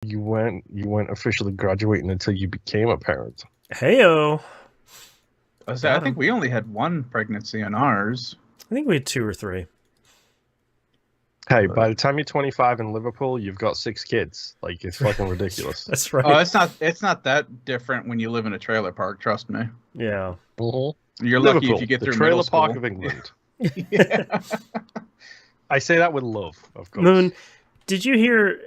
You weren't officially graduating until you became a parent. Heyo. I think we only had one pregnancy in ours. I think we had 2 or 3. Hey, by the time you're 25 in Liverpool, you've got 6 kids. Like, it's fucking ridiculous. That's right. Oh, it's not that different when you live in a trailer park. Trust me. Yeah. You're lucky if you get through the trailer middle school. park of England. Yeah. I say that with love, of course. Moon, did you hear?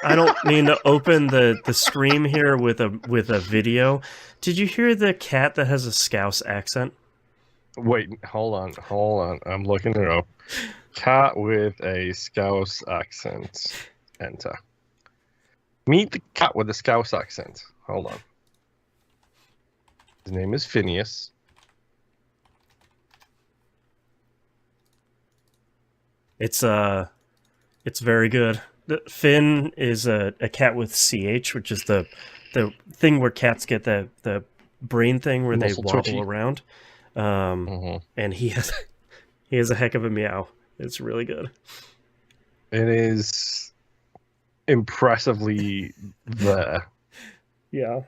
I don't mean to open the stream here with a video. Did you hear the cat that has a Scouse accent? Wait, hold on. I'm looking it up. Cat with a Scouse accent. Enter. Meet the cat with a Scouse accent. Hold on. His name is Phineas. It's very good. Finn is a cat with CH, which is the thing where cats get the brain thing where Muscle they wobble twitchy. around. And he has a heck of a meow. It's really good. It is impressively there. Yeah.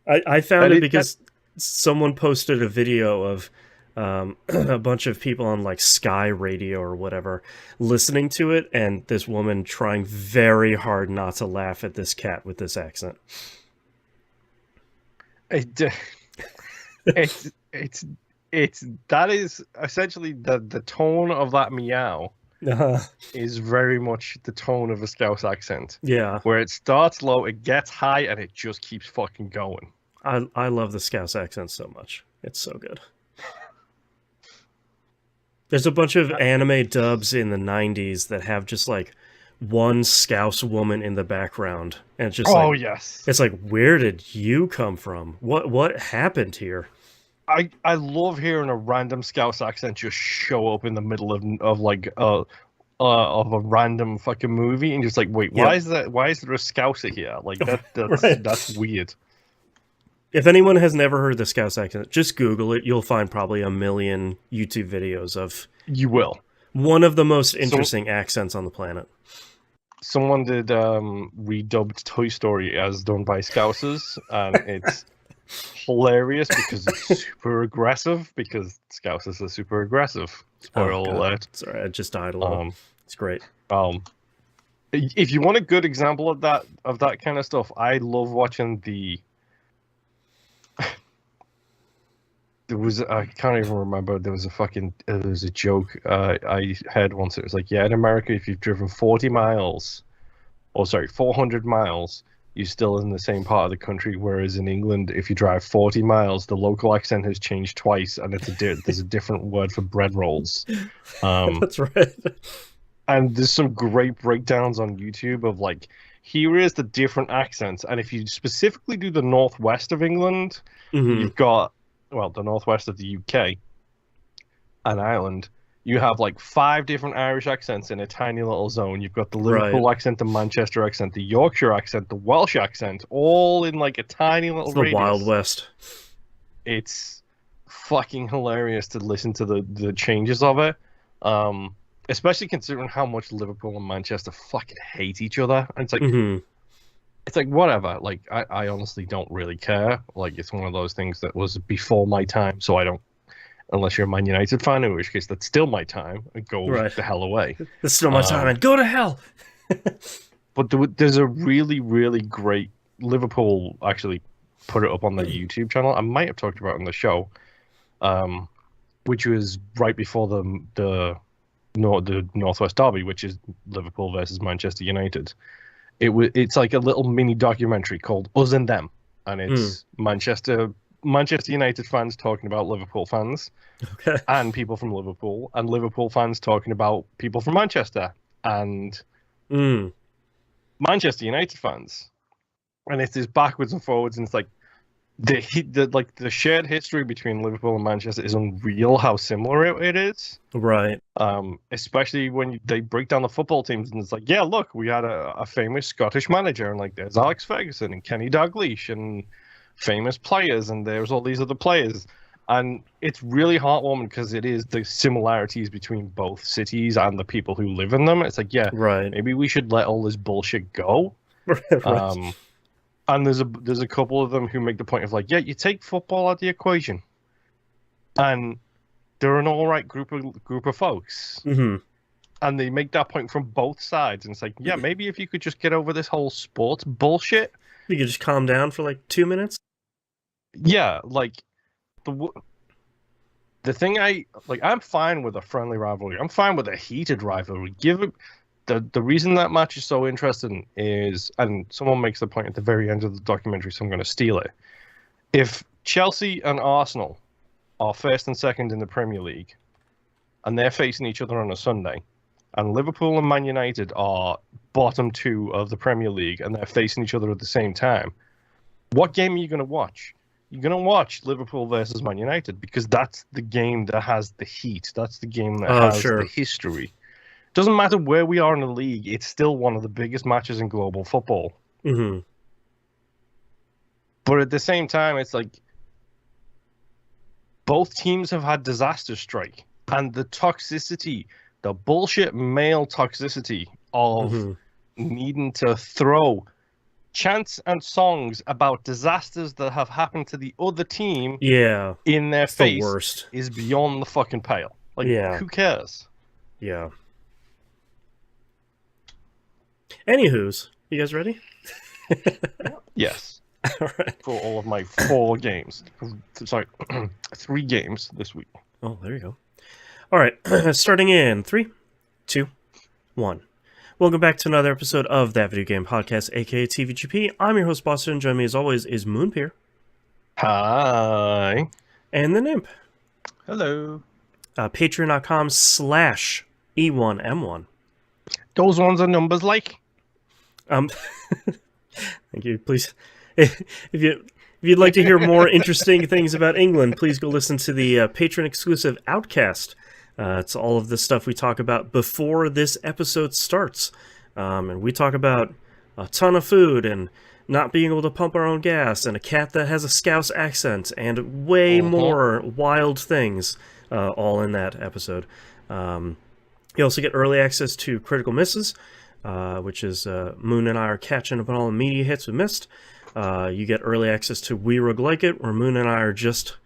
I found it because someone posted a video of a bunch of people on like Sky Radio or whatever listening to it, and this woman trying very hard not to laugh at this cat with this accent. It's that is essentially the tone of that meow is very much the tone of a Scouse accent. Yeah. Where it starts low, it gets high, and it just keeps fucking going. I love the Scouse accent so much. It's so good. There's a bunch of anime dubs in the 90s that have just like one Scouse woman in the background. And it's just yes. It's like, where did you come from? What happened here? I love hearing a random Scouse accent just show up in the middle of like of a random fucking movie and just like, wait, why is there a Scouser here? Like that's weird. If anyone has never heard the Scouse accent, just Google it. You'll find probably a million YouTube videos of. You will. One of the most interesting accents on the planet. Someone did redubbed Toy Story as done by Scousers, and it's hilarious because it's super aggressive. Because Scousers are super aggressive. Spoiler alert! Sorry, I just died a little. It's great. If you want a good example of that kind of stuff, I love watching the. I can't even remember. There was a joke I heard once. It was like, yeah, in America, if you've driven 400 miles, you're still in the same part of the country. Whereas in England, if you drive 40 miles, the local accent has changed twice, and there's a different word for bread rolls. That's right. And there's some great breakdowns on YouTube of like, here is the different accents, and if you specifically do the northwest of England, you've got. Well, the northwest of the UK and Ireland, you have like 5 different Irish accents in a tiny little zone. You've got the Liverpool accent, the Manchester accent, the Yorkshire accent, the Welsh accent, all in like a tiny little radius. The Wild West. It's fucking hilarious to listen to the changes of it, especially considering how much Liverpool and Manchester fucking hate each other. And it's like, it's like, whatever. Like, I honestly don't really care. Like, it's one of those things that was before my time, so I don't. Unless you're a Man United fan, in which case that's still my time. And go the hell away. It's still my time, and go to hell. But there's a really, really great Liverpool actually put it up on the YouTube channel. I might have talked about it on the show, which was right before the Northwest Derby, which is Liverpool versus Manchester United. It's like a little mini documentary called Us and Them, and it's Manchester United fans talking about Liverpool fans, and people from Liverpool, and Liverpool fans talking about people from Manchester, and Manchester United fans, and it's this backwards and forwards, and it's like the shared history between Liverpool and Manchester is unreal. How similar it is, right? Especially when they break down the football teams, and it's like, yeah, look, we had a famous Scottish manager, and like there's Alex Ferguson and Kenny Dalglish and famous players, and there's all these other players, and it's really heartwarming because it is the similarities between both cities and the people who live in them. It's like, yeah, right. Maybe we should let all this bullshit go. Right. And there's a couple of them who make the point of like, yeah, you take football out of the equation, and they're an all right group of folks, and they make that point from both sides, and it's like, yeah, maybe if you could just get over this whole sports bullshit, you could just calm down for like 2 minutes. Yeah, like the thing I'm fine with a friendly rivalry. I'm fine with a heated rivalry. Give it the reason that match is so interesting is, and someone makes the point at the very end of the documentary, so I'm going to steal it. If Chelsea and Arsenal are first and second in the Premier League, and they're facing each other on a Sunday, and Liverpool and Man United are bottom two of the Premier League, and they're facing each other at the same time, what game are you going to watch? You're going to watch Liverpool versus Man United, because that's the game that has the heat. That's the game that has the history. Doesn't matter where we are in the league, it's still one of the biggest matches in global football. But at the same time, it's like both teams have had disaster strike, and the toxicity, the bullshit male toxicity of needing to throw chants and songs about disasters that have happened to the other team in their face is beyond the fucking pale. Like, who cares? Yeah. Anywho's, you guys ready? Yes. All right. For all of my 4 games. Sorry, 3 games this week. Oh, there you go. All right. Starting in 3, 2, 1. Welcome back to another episode of That Video Game Podcast, aka TVGP. I'm your host, Boston, and joining me as always is Moonpeer. Hi. And the Nymph. Hello. Patreon.com/E1M1. Those ones are numbers like? Thank you. Please, if you'd like to hear more interesting things about England, please go listen to the patron-exclusive Outcast. It's all of the stuff we talk about before this episode starts. And we talk about a ton of food and not being able to pump our own gas and a cat that has a Scouse accent and way more wild things all in that episode. You also get early access to Critical Misses, which is Moon and I are catching up on all the media hits we missed. You get early access to We Roguelike It, where Moon and I are just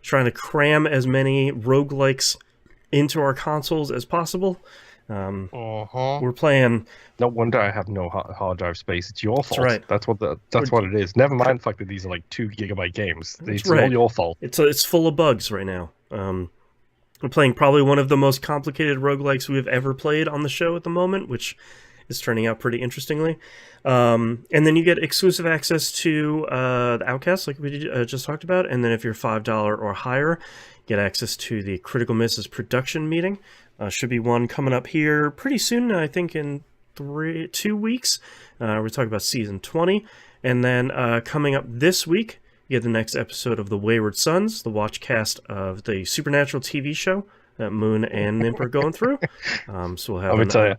trying to cram as many roguelikes into our consoles as possible. We're playing. No wonder I have no hard drive space. It's your fault. That's right. That's what it is. Never mind the fact that these are like 2 gigabyte games. It's all your fault. It's full of bugs right now. We're playing probably one of the most complicated roguelikes we've ever played on the show at the moment, which is turning out pretty interestingly. And then you get exclusive access to the Outcast, like we just talked about. And then if you're $5 or higher, get access to the Critical Misses production meeting. Should be one coming up here pretty soon, I think in 2 weeks. We're talking about Season 20. And then coming up this week, you get the next episode of The Wayward Sons, the watchcast of the Supernatural TV show that Moon and Nymph are going through. So we'll have. I'm gonna tell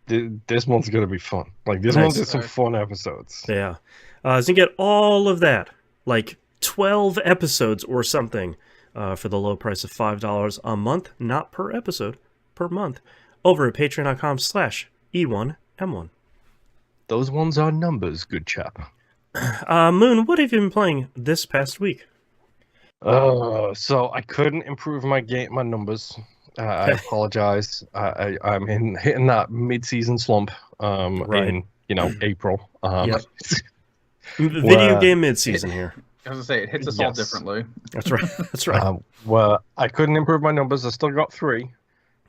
you, this one's gonna be fun. Like this month is some fun episodes. Yeah, so you get all of that, like 12 episodes or something, for the low price of $5 a month, not per episode, per month, over at patreon.com/E1M1. Those ones are numbers, good chap. Moon, what have you been playing this past week? So I couldn't improve my numbers. I apologize. I'm hitting that mid-season slump. In April. Video game mid-season here. I was gonna say it hits us all differently. That's right. That's right. Well, I couldn't improve my numbers. I still got 3.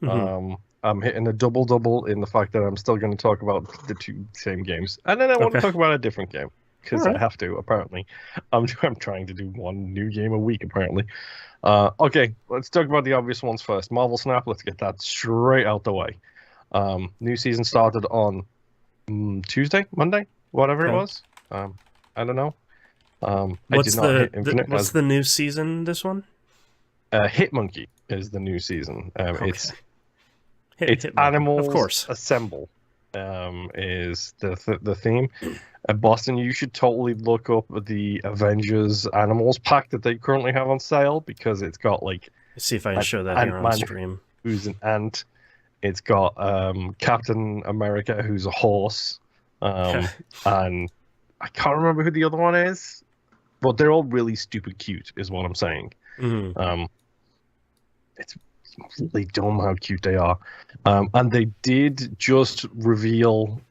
I'm hitting a double in the fact that I'm still going to talk about the 2 same games, and then I want to talk about a different game because I have to. Apparently, I'm trying to do 1 new game a week. Apparently, okay. Let's talk about the obvious ones first. Marvel Snap. Let's get that straight out the way. New season started on Tuesday, Monday, whatever it was. I don't know. What's the new season? This one? Hitmonkey is the new season. It's Animals of course. Assemble is the theme. Boston, you should totally look up the Avengers Animals pack that they currently have on sale, because it's got like... Let's see if I can show that here on stream. Who's an ant. It's got Captain America, who's a horse. And I can't remember who the other one is, but they're all really stupid cute, is what I'm saying. It's really dumb how cute they are. And they did just reveal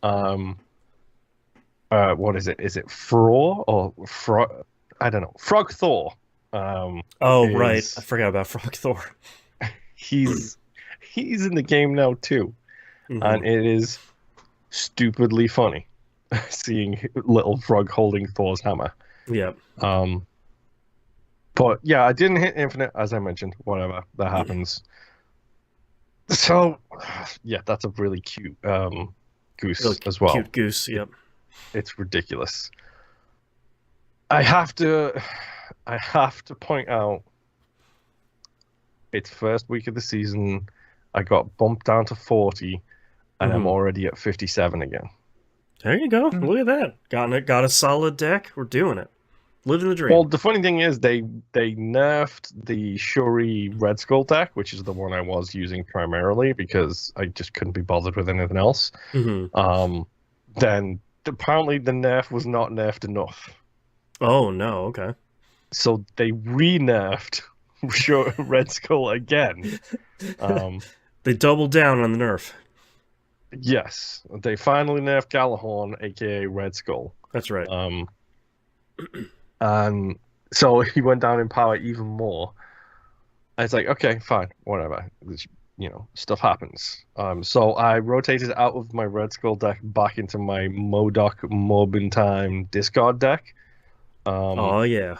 what is it? Is it Frog or Frog? I don't know. Frog Thor. Right. I forgot about Frog Thor. He's in the game now too, and it is stupidly funny seeing little Frog holding Thor's hammer. Yeah. But yeah, I didn't hit infinite, as I mentioned. Whatever, that happens. So yeah, that's a really cute goose really as well. Cute goose. Yep. It's ridiculous. I have to point out, it's first week of the season. I got bumped down to 40, and I'm already at 57 again. There you go. Look at that. Got a solid deck. We're doing it. Living the dream. Well, the funny thing is, they nerfed the Shuri Red Skull deck, which is the one I was using primarily because I just couldn't be bothered with anything else. Then apparently the nerf was not nerfed enough. Oh no! Okay. So they re-nerfed Red Skull again. They doubled down on the nerf. Yes, they finally nerfed Gallahorn, aka Red Skull. That's right. And so he went down in power even more. And it's like, okay, fine, whatever. Stuff happens. So I rotated out of my Red Skull deck back into my Modok Morbin Time discard deck. Oh yeah.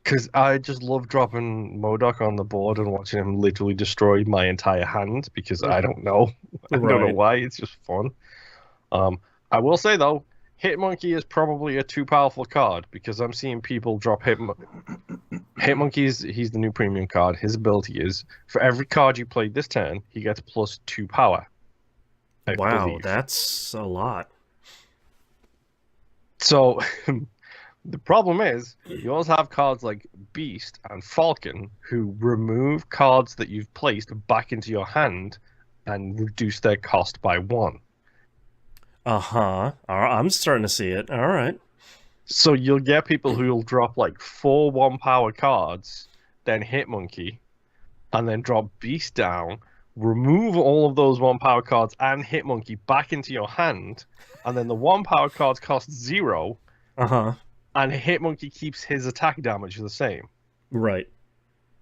Because I just love dropping Modok on the board and watching him literally destroy my entire hand because I don't know. I don't know why. It's just fun. I will say, though, Hitmonkey is probably a too powerful card because I'm seeing people drop Hitmonkey. He's the new premium card. His ability is, for every card you play this turn, he gets +2 power. Wow, believe. that's a lot. So... The problem is, you also have cards like Beast and Falcon who remove cards that you've placed back into your hand and reduce their cost by 1. I'm starting to see it. All right. So you'll get people who will drop like 4 1-power cards, then Hitmonkey, and then drop Beast down, remove all of those 1-power cards and Hitmonkey back into your hand, and then the 1-power cards cost 0. And Hitmonkey keeps his attack damage the same. Right.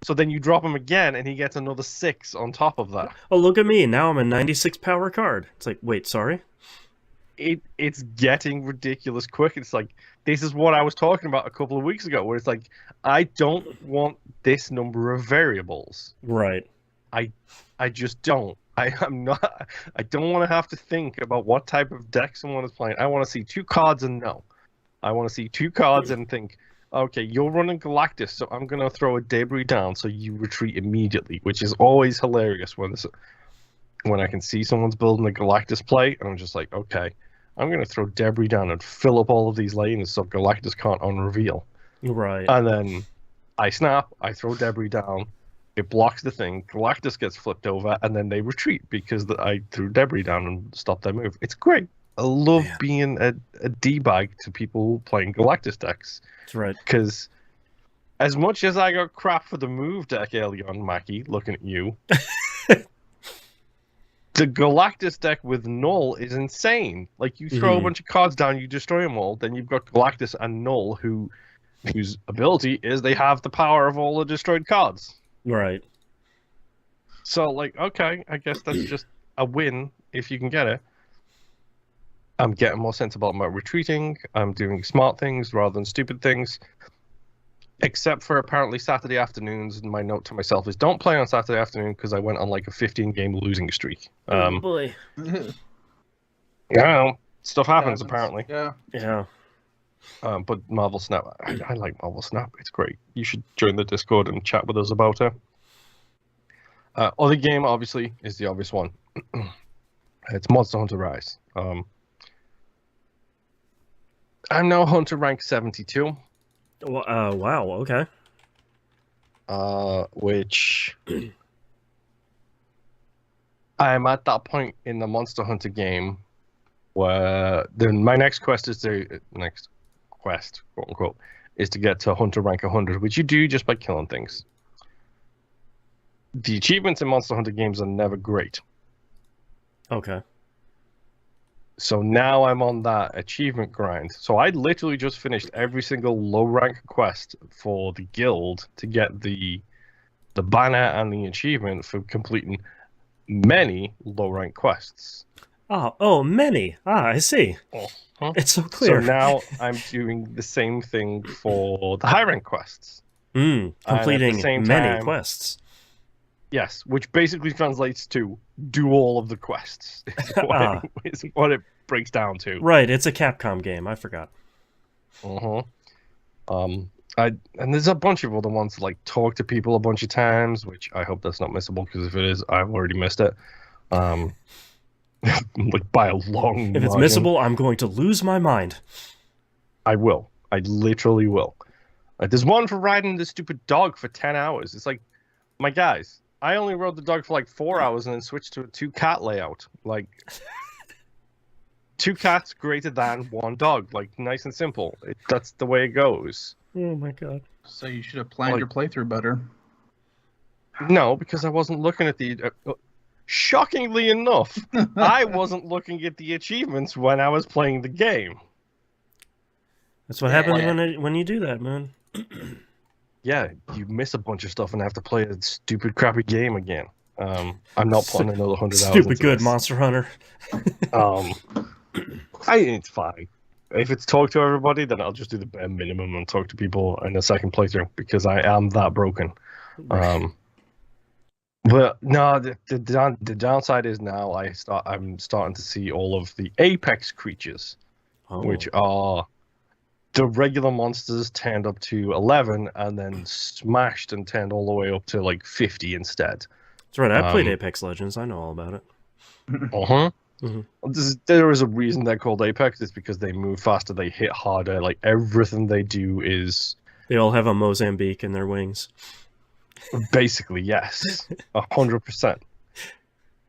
So then you drop him again, and he gets another 6 on top of that. Oh, look at me. Now I'm a 96 power card. It's like, wait, sorry? It's getting ridiculous quick. It's like, this is what I was talking about a couple of weeks ago, where it's like, I don't want this number of variables. Right. I just don't. I don't want to have to think about what type of deck someone is playing. I want to see 2 cards and no. I want to see 2 cards and think, okay, you're running Galactus, so I'm going to throw a debris down so you retreat immediately, which is always hilarious when I can see someone's building a Galactus play, and I'm just like, okay, I'm going to throw debris down and fill up all of these lanes so Galactus can't unreveal. Right. And then I snap, I throw debris down, it blocks the thing, Galactus gets flipped over, and then they retreat because I threw debris down and stopped their move. It's great. I love being a D-bag to people playing Galactus decks. That's right. Because as much as I got crap for the move deck early on, Mackie, looking at you, the Galactus deck with Null is insane. Like, you throw a bunch of cards down, you destroy them all, then you've got Galactus and Null, whose ability is they have the power of all the destroyed cards. Right. So, like, okay, I guess that's just a win if you can get it. I'm getting more sensible about retreating. I'm doing smart things rather than stupid things. Except for apparently Saturday afternoons, and my note to myself is don't play on Saturday afternoon because I went on like a 15-game losing streak. Oh boy. Yeah, stuff happens apparently. Yeah. But Marvel Snap, I like Marvel Snap. It's great. You should join the Discord and chat with us about it. Other game, obviously, is the obvious one. It's Monster Hunter Rise. I'm now Hunter rank 72. Wow, okay. Which I'm at that point in the Monster Hunter game Then my next quest is quote unquote, is to get to Hunter rank 100, which you do just by killing things. The achievements in Monster Hunter games are never great. Okay. So now I'm on that achievement grind. So I literally just finished every single low rank quest for the guild to get the banner and the achievement for completing many low rank quests. Oh, many. I see. Uh-huh. It's so clear. So now I'm doing the same thing for the high rank quests. Completing many quests. Yes, which basically translates to do all of the quests. Is what it breaks down to. Right, it's a Capcom game. I forgot. And there's a bunch of other ones like talk to people a bunch of times, which I hope that's not missable, because if it is, I've already missed it. Like by a long If it's margin. missable, I'm going to lose my mind. I will. I literally will. There's one for riding the stupid dog for 10 hours. It's like, my guys, I only rode the dog for like 4 hours and then switched to a 2-cat layout. Like, 2 cats greater than 1 dog. Like, nice and simple. That's the way it goes. Oh my god. So you should have planned your playthrough better. No, because I wasn't looking at the... shockingly enough, I wasn't looking at the achievements when I was playing the game. That's what happens when you do that, man. Yeah, you miss a bunch of stuff and have to play a stupid, crappy game again. I'm not putting another 100 hours. Stupid good Monster Hunter. It's fine. If it's talk to everybody, then I'll just do the bare minimum and talk to people in a second playthrough, because I am that broken. But no, the downside is now I'm starting to see all of the apex creatures, which are the regular monsters turned up to 11 and then smashed and turned all the way up to like 50 instead. That's right. I played Apex Legends. I know all about it. There is a reason they're called Apex. It's because they move faster, they hit harder. Like, everything they do is... They all have a Mozambique in their wings. Basically, yes. 100%.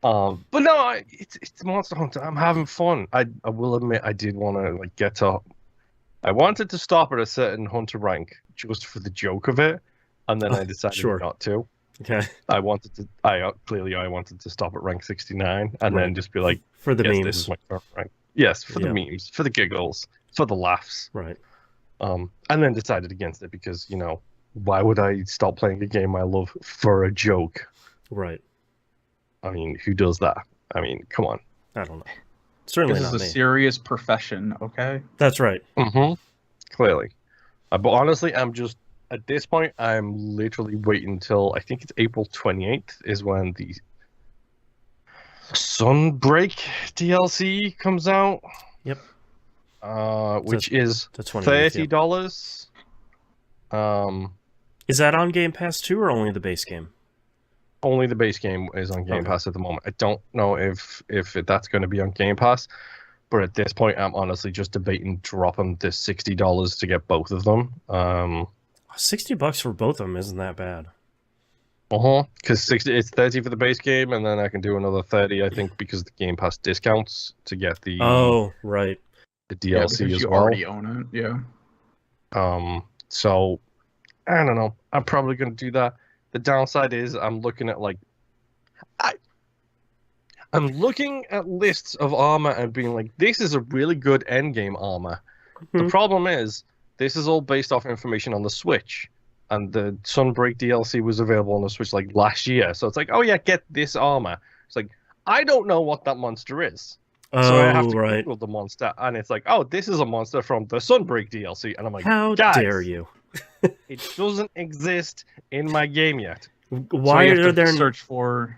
But no, it's Monster Hunter. I'm having fun. I will admit I did want to like get to... I wanted to stop at a certain Hunter rank just for the joke of it, and then I decided not to. Okay. I wanted to stop at rank 69 and then just be like, for the memes. This is my current rank. Yes, for the memes, for the giggles, for the laughs. Right. And then decided against it because, why would I stop playing a game I love for a joke? Right. I mean, who does that? I mean, come on. I don't know. Certainly not me. This is a serious profession, okay? That's right. Clearly. But honestly, at this point, I'm literally waiting until, I think it's April 28th is when the Sunbreak DLC comes out. Yep. Which is $30. Is that on Game Pass too, or only the base game? Only the base game is on Game Pass at the moment. I don't know if that's going to be on Game Pass, but at this point, I'm honestly just debating dropping the $60 to get both of them. $60 for both of them isn't that bad. Because it's 30 for the base game, and then I can do another 30, I think, because the Game Pass discounts to get the right, the DLC as you well. Already own it, yeah. So I don't know. I'm probably going to do that. The downside is I'm looking at I'm looking at lists of armor and being like, this is a really good endgame armor. The problem is this is all based off information on the Switch, and the Sunbreak DLC was available on the Switch like last year. So it's like, oh yeah, get this armor. It's like, I don't know what that monster is. So I have to Google the monster, and it's like, oh, this is a monster from the Sunbreak DLC. And I'm like, how dare you? It doesn't exist in my game yet. Why are there search for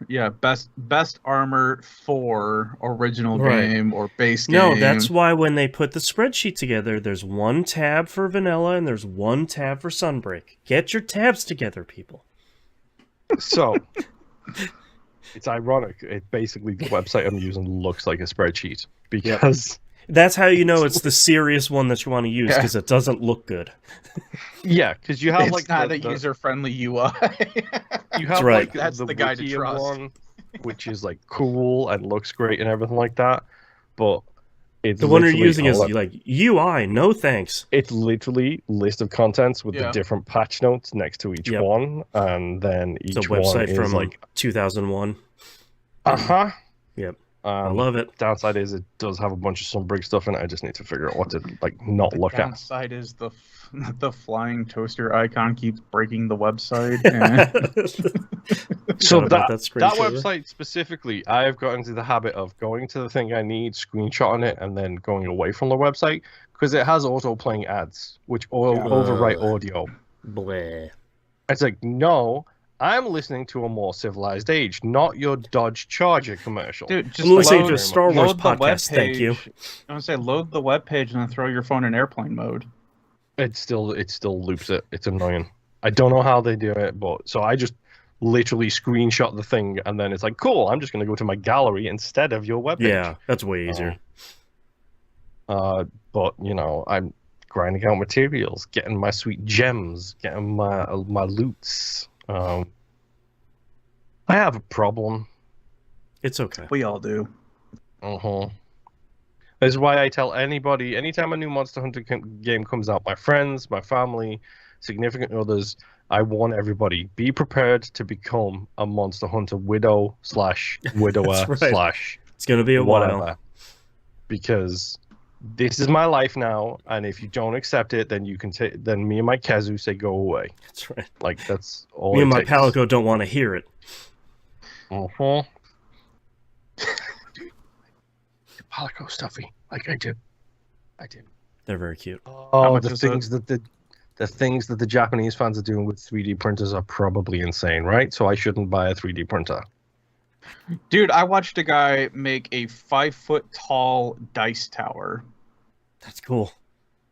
best armor for original game or base game? No, that's why when they put the spreadsheet together, there's one tab for vanilla and there's one tab for Sunbreak. Get your tabs together, people. So it's ironic. It basically, the website I'm using looks like a spreadsheet because that's how you know it's the serious one that you want to use, because it doesn't look good. Yeah, because you have it's not the user-friendly UI. You have that's the guy to trust. One, which is like cool and looks great and everything like that. But It's The one you're literally using is all like UI, no thanks. It's literally list of contents with the Yeah. different patch notes next to each Yep. one, and then It's a each one website is from like 2001. Yep. I love it. Downside is it does have a bunch of Sunbrig stuff in it. I just need to figure out what to like not look at. Downside is the flying toaster icon keeps breaking the website. And So Forgot about that screensaver. website specifically, I've got into the habit of going to the thing I need, screenshotting it, and then going away from the website because it has auto playing ads, which overwrite audio. Bleh. It's like, no, I'm listening to a more civilized age, not your Dodge Charger commercial. dude, just I'm listening to a load- Star Wars load the podcast. Thank you. webpage. I want to say load the webpage and then throw your phone in airplane mode. It still loops it. It's annoying. I don't know how they do it, but so I just literally screenshot the thing, and then it's like, cool, I'm just going to go to my gallery instead of your webpage. Yeah, that's way easier. But you know, I'm grinding out materials, getting my sweet gems, getting my loots. I have a problem. It's okay. We all do. This is why I tell anybody, anytime a new Monster Hunter game comes out, my friends, my family, significant others, I warn everybody, be prepared to become a Monster Hunter widow / widower That's right. / It's gonna be a whatever. while. Because this is my life now, and if you don't accept it, then you can then me and my Kazu say go away. That's right. Like that's all. Me and it my takes. Palico don't want to hear it. The Palico stuffy, like I do. They're very cute. Oh, much the is things that the things that the Japanese fans are doing with 3D printers are probably insane, right? So I shouldn't buy a 3D printer. Dude, I watched a guy make a 5-foot tall dice tower. That's cool.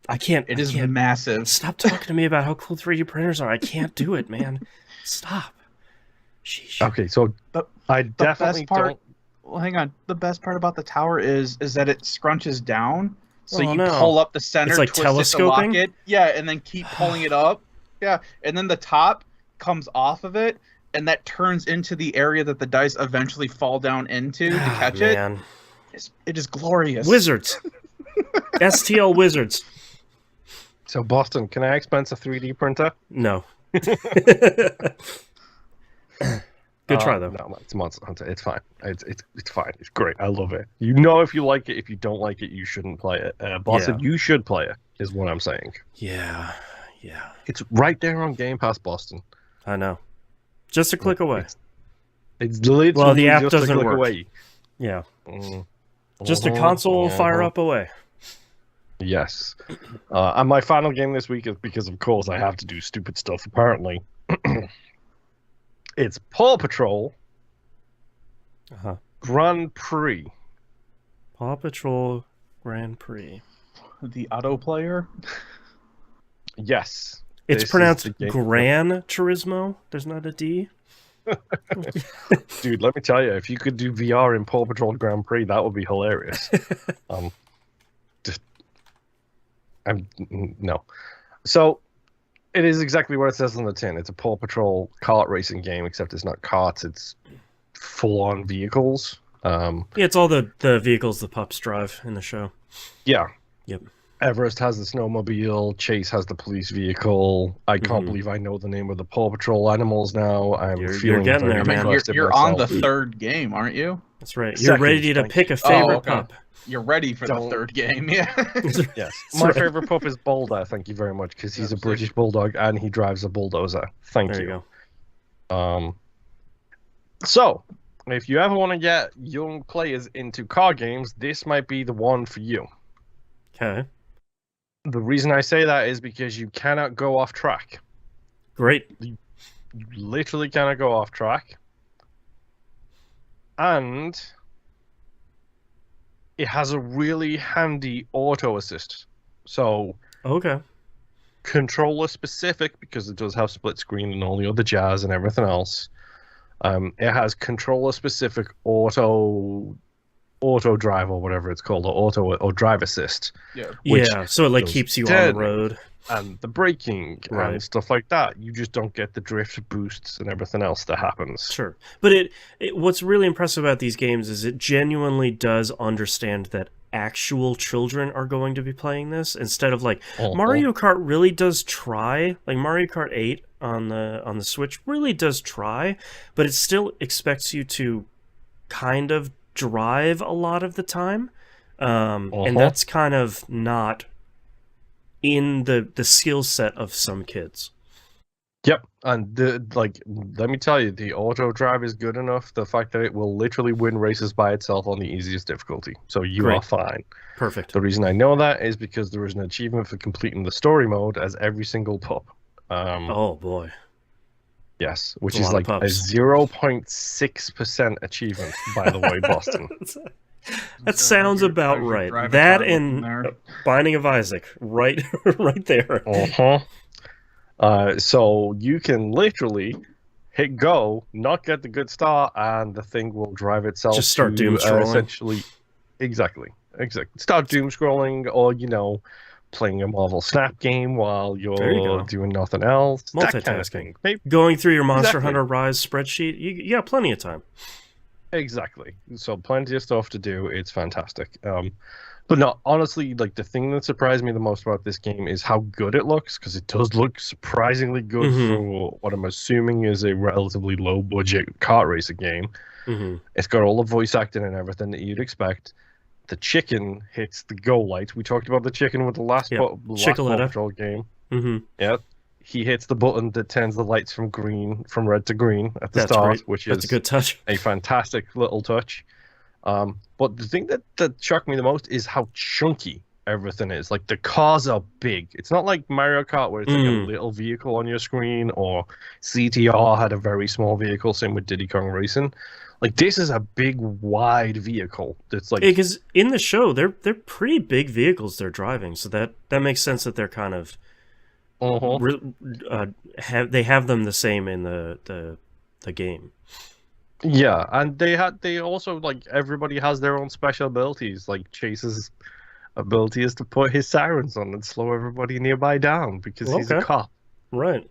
I can't. It I is can't- massive. Stop talking to me about how cool 3D printers are. I can't do it, man. Stop. Sheesh. Okay, so The- I The definitely best part. don't. Well, hang on. The best part about the tower is that it scrunches down, so Oh, you no. pull up the center, It's like twist it to lock telescoping? it. Yeah, and then keep pulling it up. Yeah, and then the top comes off of it, and that turns into the area that the dice eventually fall down into to catch it. Man. It is glorious. Wizards. STL Wizards. So Boston, can I expense a 3D printer? No. Good try, though. No, it's Monster Hunter. It's fine. It's fine. It's great. I love it. You know, if you like it, if you don't like it, you shouldn't play it. Boston, you should play it. Is what I'm saying. Yeah. It's right there on Game Pass, Boston. I know. Just a click away. It's literally Well, the app just a doesn't click work. away. Yeah. Mm. Just a console fire up away. Yes. And my final game this week is because, of course, I have to do stupid stuff, apparently. It's Paw Patrol Uh-huh. Grand Prix. Paw Patrol Grand Prix. The auto player. Yes. It's This is pronounced the game- Gran Turismo. There's not a D. Dude, let me tell you, if you could do VR in Paw Patrol Grand Prix, that would be hilarious. No. So, it is exactly what it says on the tin. It's a Paw Patrol kart racing game, except it's not karts, it's full-on vehicles. Yeah, it's all the vehicles the pups drive in the show. Yeah. Yep. Everest has the snowmobile. Chase has the police vehicle. I can't believe I know the name of the Paw Patrol animals now. You're feeling getting very there, man. impressed in You're on the myself. third game, aren't you? That's right. You're Second, ready to thank pick you. a favorite okay. pup. You're ready for Don't- the third game, yeah. Yes. That's My right. favorite pup is Boulder. Thank you very much, because he's a Absolutely. British bulldog and he drives a bulldozer. Thank There you. you go. So, if you ever want to get young players into car games, this might be the one for you. Okay. The reason I say that is because you cannot go off track. Great. You literally cannot go off track. And it has a really handy auto assist. So, Okay. controller specific, because it does have split screen and all the other jazz and everything else. It has controller specific auto drive or whatever it's called, or drive assist, Yeah. which Yeah, so it like goes keeps you on dead. the road. and the braking Right. and stuff like that. You just don't get the drift boosts and everything else that happens. Sure. But it what's really impressive about these games is it genuinely does understand that actual children are going to be playing this instead of like Mario Kart really does try, like Mario Kart 8 on the Switch really does try, but it still expects you to kind of drive a lot of the time, and that's kind of not in the skill set of some kids. Yep, and let me tell you, the auto drive is good enough. The fact that it will literally win races by itself on the easiest difficulty, so you are fine. Perfect. The reason I know that is because there is an achievement for completing the story mode as every single pup. Oh boy. Yes, which is like a 0.6% achievement, by the way, Boston. That sounds about right. That and Binding of Isaac, right there. So you can literally hit go, not get the good start, and the thing will drive itself. Just start doom scrolling. Essentially, exactly. Start doom scrolling, or playing a Marvel Snap game while you're doing nothing else. Multitasking. Kind of going through your Monster Hunter Rise spreadsheet. You got plenty of time. Exactly. So plenty of stuff to do. It's fantastic. But no, honestly, like the thing that surprised me the most about this game is how good it looks, because it does look surprisingly good for what I'm assuming is a relatively low-budget kart racer game. It's got all the voice acting and everything that you'd expect. The chicken hits the go light. We talked about the chicken with the last Paw Patrol game. Yeah, he hits the button that turns the lights from red to green at the start, which is a good touch. A fantastic little touch. But the thing that shocked me the most is how chunky everything is. Like, the cars are big. It's not like Mario Kart where it's like a little vehicle on your screen, or CTR had a very small vehicle, same with Diddy Kong Racing. Like, this is a big, wide vehicle that's like... Because in the show, they're pretty big vehicles they're driving, so that makes sense that they're kind of... they have them the same in the game. Yeah, and they also, like, everybody has their own special abilities. Like, Chase's ability is to put his sirens on and slow everybody nearby down because he's a cop. Right.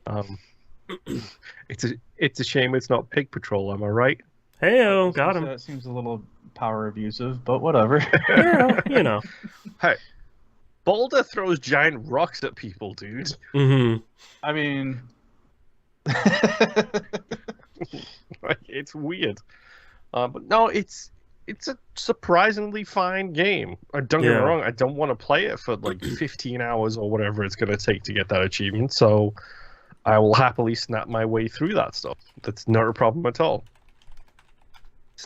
It's a shame it's not Pig Patrol, am I right? Hey-o, got him. That seems a little power abusive, but whatever. Yeah, Hey, Boulder throws giant rocks at people, dude. I mean... It's weird. But no, it's a surprisingly fine game. Don't get me wrong, I don't want to play it for like 15 hours or whatever it's going to take to get that achievement, so I will happily snap my way through that stuff. That's not a problem at all.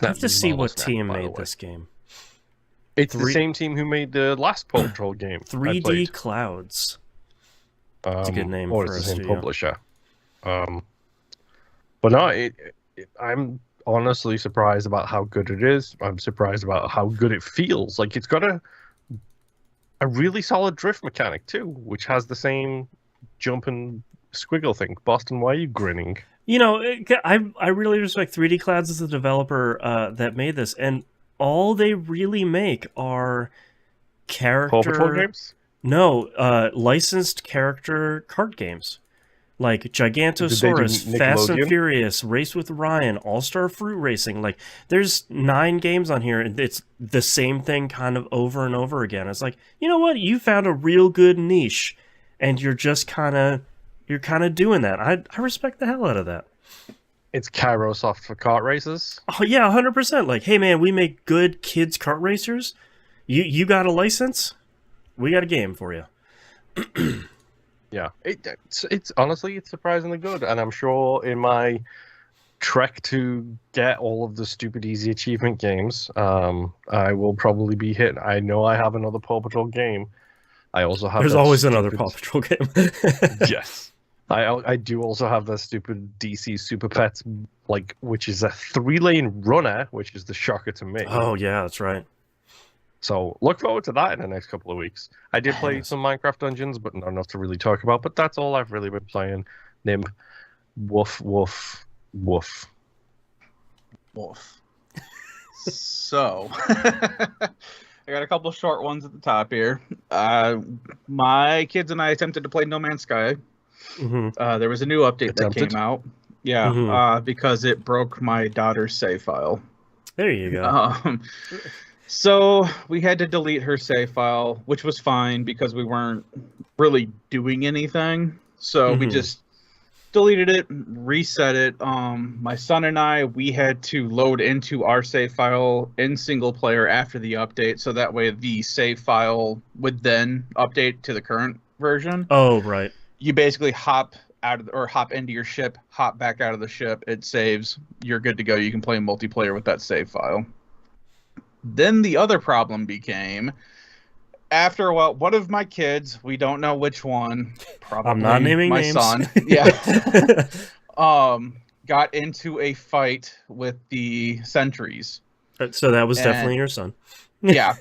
I have to see what team made this game. It's the same team who made the last Paw Patrol game. 3D Clouds. It's a good name for the a same studio. publisher. But no, I'm honestly surprised about how good it is. I'm surprised about how good it feels. Like, it's got a really solid drift mechanic too, which has the same jump and squiggle thing. Boston, why are you grinning? I really respect 3D Clouds as the developer that made this, and all they really make are Paw Patrol games? No, licensed character kart games. Like Gigantosaurus, Fast and Furious, Race with Ryan, All-Star Fruit Racing. Like, there's 9 games on here, and it's the same thing kind of over and over again. It's like, you know what? You found a real good niche, and you're just kind of doing that. I respect the hell out of that. It's Kairosoft for kart racers? Oh, yeah, 100%. Like, hey, man, we make good kids kart racers. You got a license? We got a game for you. Yeah, it's honestly, it's surprisingly good, and I'm sure in my trek to get all of the stupid easy achievement games, I will probably be hit. I know I have another Paw Patrol game. I also have. There's always another Paw Patrol game. Yes, I do also have the stupid DC Super Pets, like, which is a 3-lane runner, which is the shocker to me. Oh yeah, that's right. So look forward to that in the next couple of weeks. I did play some Minecraft Dungeons, but not enough to really talk about. But that's all I've really been playing. Nim, woof, woof, woof. Woof. So, I got a couple of short ones at the top here. My kids and I attempted to play No Man's Sky. There was a new update that came out. Yeah, because it broke my daughter's save file. There you go. So we had to delete her save file, which was fine because we weren't really doing anything. So we just deleted it, reset it. My son and I, we had to load into our save file in single player after the update, so that way the save file would then update to the current version. Oh, right. You basically hop into your ship, hop back out of the ship. It saves. You're good to go. You can play multiplayer with that save file. Then the other problem became, after a while, one of my kids, we don't know which one, probably I'm not naming my names. son, yeah, got into a fight with the sentries. So that was definitely your son. Yeah,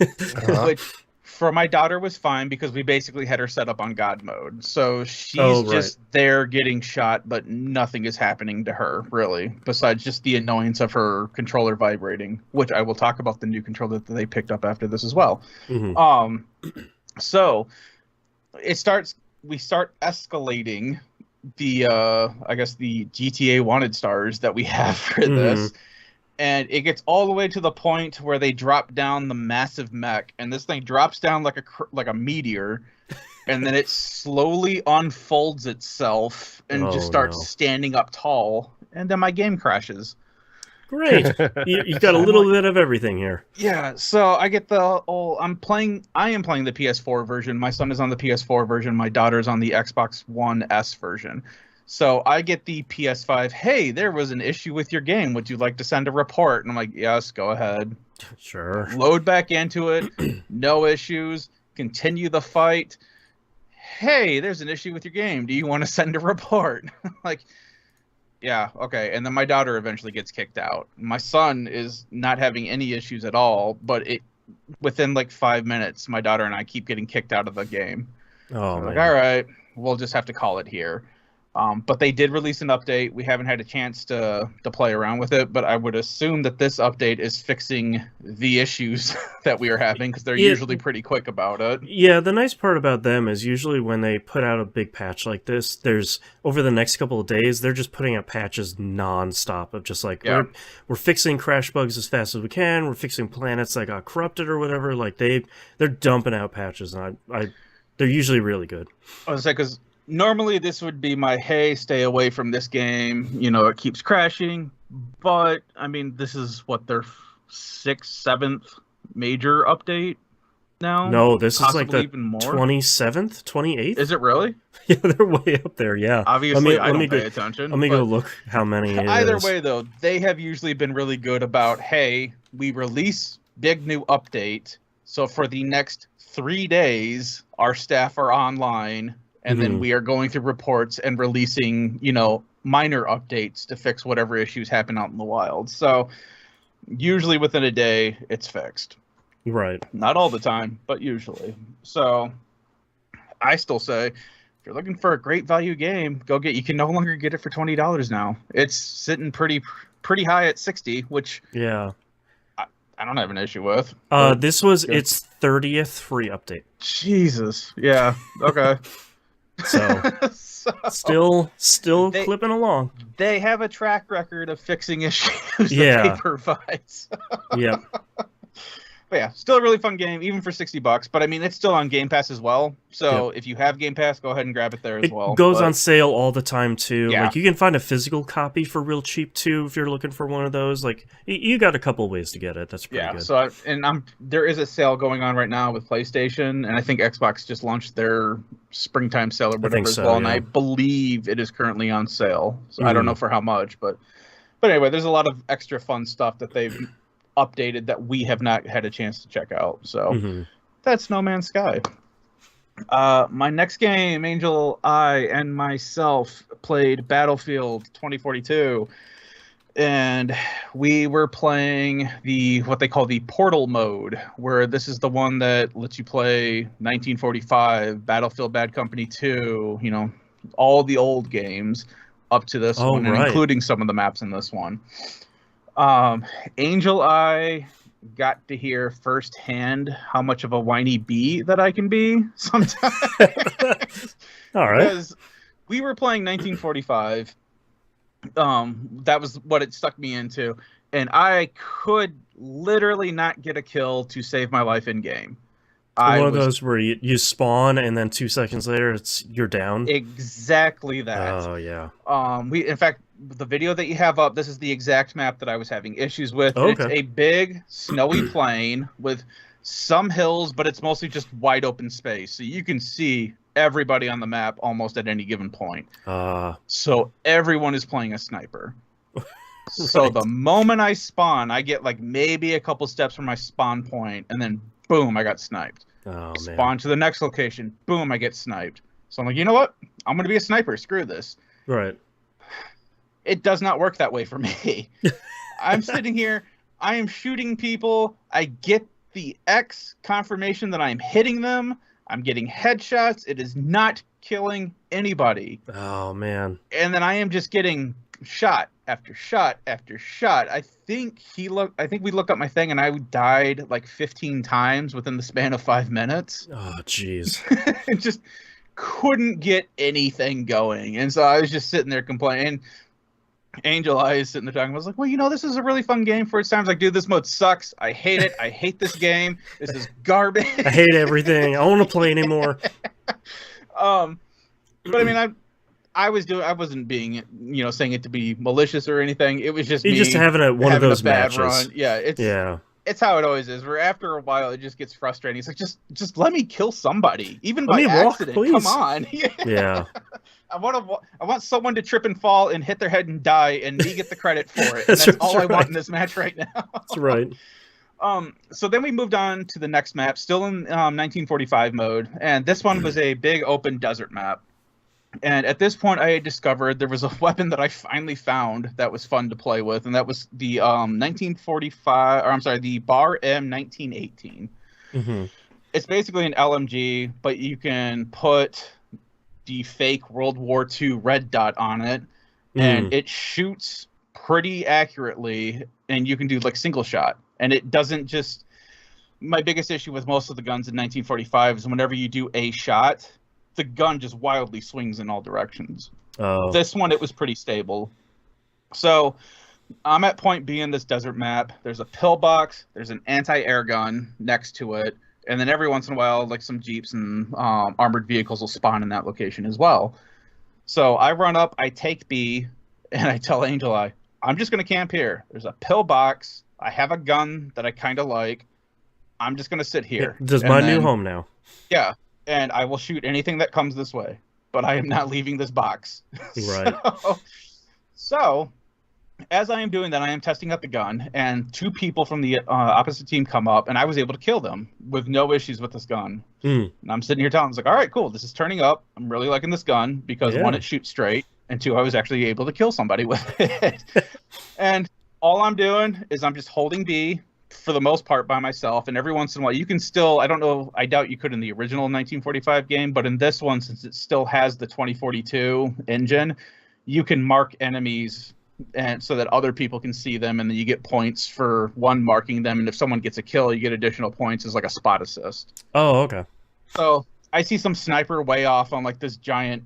which for my daughter was fine because we basically had her set up on God mode. So she's just there getting shot, but nothing is happening to her, really, besides just the annoyance of her controller vibrating, which I will talk about the new controller that they picked up after this as well. So we start escalating the I guess the GTA wanted stars that we have for this. And it gets all the way to the point where they drop down the massive mech, and this thing drops down like a meteor, and then it slowly unfolds itself and just starts standing up tall, and then my game crashes. Great, you got a little bit of everything here. Yeah, so I get I am playing the PS4 version. My son is on the PS4 version. My daughter's on the Xbox One S version. So I get the PS5, hey, there was an issue with your game. Would you like to send a report? And I'm like, yes, go ahead. Sure. Load back into it. No issues. Continue the fight. Hey, there's an issue with your game. Do you want to send a report? Like, yeah, okay. And then my daughter eventually gets kicked out. My son is not having any issues at all, but within like 5 minutes, my daughter and I keep getting kicked out of the game. Oh, I'm like, all right, we'll just have to call it here. But they did release an update. We haven't had a chance to play around with it, but I would assume that this update is fixing the issues that we are having because they're usually pretty quick about it. Yeah, the nice part about them is usually when they put out a big patch like this, there's over the next couple of days, they're just putting out patches nonstop of just like, we're fixing crash bugs as fast as we can. We're fixing planets that got corrupted or whatever. Like they're dumping out patches, and they're usually really good. I was like, because normally this would be my, hey, stay away from this game. You know, it keeps crashing. But, I mean, this is what, their 6th, 7th major update now? No, this possibly is like the even more? 27th, 28th? Is it really? Yeah, they're way up there, yeah. Obviously, I don't pay attention. Let me go look how many it either is. way, though, they have usually been really good about, hey, we release big new update. So for the next 3 days, our staff are online. And then we are going through reports and releasing, minor updates to fix whatever issues happen out in the wild. So usually within a day, it's fixed. Right. Not all the time, but usually. So I still say, if you're looking for a great value game, go get. You can no longer get it for $20 now. It's sitting pretty high at $60, which I don't have an issue with. This was its 30th free update. Jesus. Yeah. Okay. So still clipping along. They have a track record of fixing issues that they provide. So. Yeah. But yeah, still a really fun game, even for $60. But I mean, it's still on Game Pass as well. So if you have Game Pass, go ahead and grab it there as well. It goes on sale all the time too. Yeah. Like you can find a physical copy for real cheap too if you're looking for one of those. Like you got a couple ways to get it. That's pretty good. So there is a sale going on right now with PlayStation, and I think Xbox just launched their springtime sale or whatever as well. And I believe it is currently on sale. So I don't know for how much, but anyway, there's a lot of extra fun stuff that they've updated that we have not had a chance to check out. So that's No Man's Sky. My next game, Angel, I, and myself played Battlefield 2042, and we were playing what they call the Portal mode, where this is the one that lets you play 1945, Battlefield Bad Company 2, all the old games up to this one, and including some of the maps in this one. Angel, I got to hear firsthand how much of a whiny bee that I can be sometimes. All right. Because we were playing 1945. That was what it stuck me into. And I could literally not get a kill to save my life in game. One of those where you spawn and then 2 seconds later you're down. Exactly that. Oh yeah. In fact, the video that you have up, this is the exact map that I was having issues with. Okay. It's a big snowy plain with some hills, but it's mostly just wide open space, so you can see everybody on the map almost at any given point. So everyone is playing a sniper. Right. So the moment I spawn, I get like maybe a couple steps from my spawn point, and then boom, I got sniped. Oh, Spawn man. to the next location, boom, I get sniped. So I'm like, you know what? I'm gonna be a sniper. Screw this. Right. It does not work that way for me. I'm sitting here, I am shooting people, I get the X confirmation that I'm hitting them, I'm getting headshots, it is not killing anybody. Oh man. And then I am just getting shot after shot after shot. I think we looked up my thing and I died like 15 times within the span of 5 minutes. Oh jeez. Just couldn't get anything going. And so I was just sitting there complaining. Angel Eyes sitting there talking. I was like, well, you know, this is a really fun game for its times. Like, dude, this mode sucks. I hate it. I hate this game. This is garbage. I hate everything. I don't want to play anymore. But I mean, I wasn't being, you know, saying it to be malicious or anything. It was just You're me just having one of those bad matches. Run. Yeah, it's how it always is. Where after a while, it just gets frustrating. It's like just let me kill somebody, even by accident. Walk, come on. Yeah. I want someone to trip and fall and hit their head and die, and me get the credit for it. That's all I want in this match right now. That's right. So then we moved on to the next map, still in 1945 mode, and this one was a big open desert map. And at this point, I had discovered there was a weapon that I finally found that was fun to play with, and that was the the Bar M1918. Mm-hmm. It's basically an LMG, but you can put the fake World War II red dot on it, and it shoots pretty accurately, and you can do like single shot, and it doesn't just. My biggest issue with most of the guns in 1945 is whenever you do a shot, the gun just wildly swings in all directions. Oh. This one, it was pretty stable. So I'm at point B in this desert map. There's a pillbox, there's an anti-air gun next to it, and then every once in a while, like some Jeeps and armored vehicles will spawn in that location as well. So I run up, I take B, and I tell Angel Eye, I'm just going to camp here. There's a pillbox. I have a gun that I kind of like. I'm just going to sit here. This is my new home now. Yeah, and I will shoot anything that comes this way. But I am not leaving this box. Right. So as I am doing that, I am testing out the gun, and 2 people from the opposite team come up, and I was able to kill them with no issues with this gun. And I'm sitting here telling them, I was like, all right, cool, this is turning up. I'm really liking this gun because 1, it shoots straight, and 2, I was actually able to kill somebody with it. And all I'm doing is I'm just holding B for the most part by myself, and every once in a while you can still, I don't know, I doubt you could in the original 1945 game, but in this one, since it still has the 2042 engine, you can mark enemies and so that other people can see them, and then you get points for one marking them, and if someone gets a kill, you get additional points as like a spot assist. Oh, okay. So I see some sniper way off on like this giant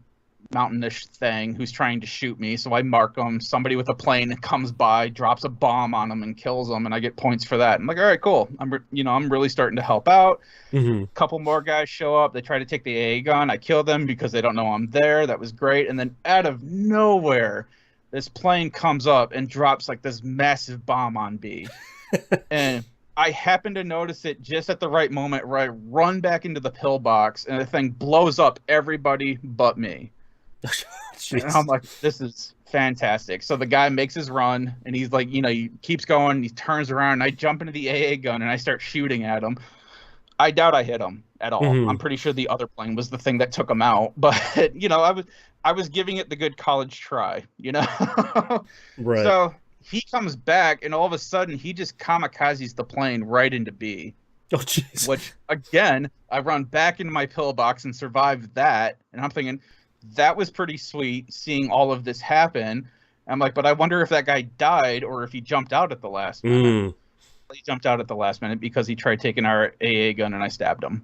mountainish thing who's trying to shoot me, so I mark them. Somebody with a plane comes by, drops a bomb on them and kills them, and I get points for that. I'm like, all right, cool. I'm really starting to help out. A couple more guys show up. They try to take the AA gun. I kill them because they don't know I'm there. That was great. And then out of nowhere, this plane comes up and drops like this massive bomb on B. And I happen to notice it just at the right moment where I run back into the pillbox, and the thing blows up everybody but me. And I'm like, this is fantastic. So the guy makes his run, and he's like, he keeps going, he turns around, and I jump into the AA gun, and I start shooting at him. I doubt I hit him at all. I'm pretty sure the other plane was the thing that took him out. But, I was giving it the good college try, Right. So he comes back, and all of a sudden, he just kamikazes the plane right into B. Oh, jeez. Which, again, I run back into my pillbox and survived that. And I'm thinking, that was pretty sweet seeing all of this happen. I'm like, but I wonder if that guy died or if he jumped out at the last minute. He jumped out at the last minute because he tried taking our AA gun, and I stabbed him.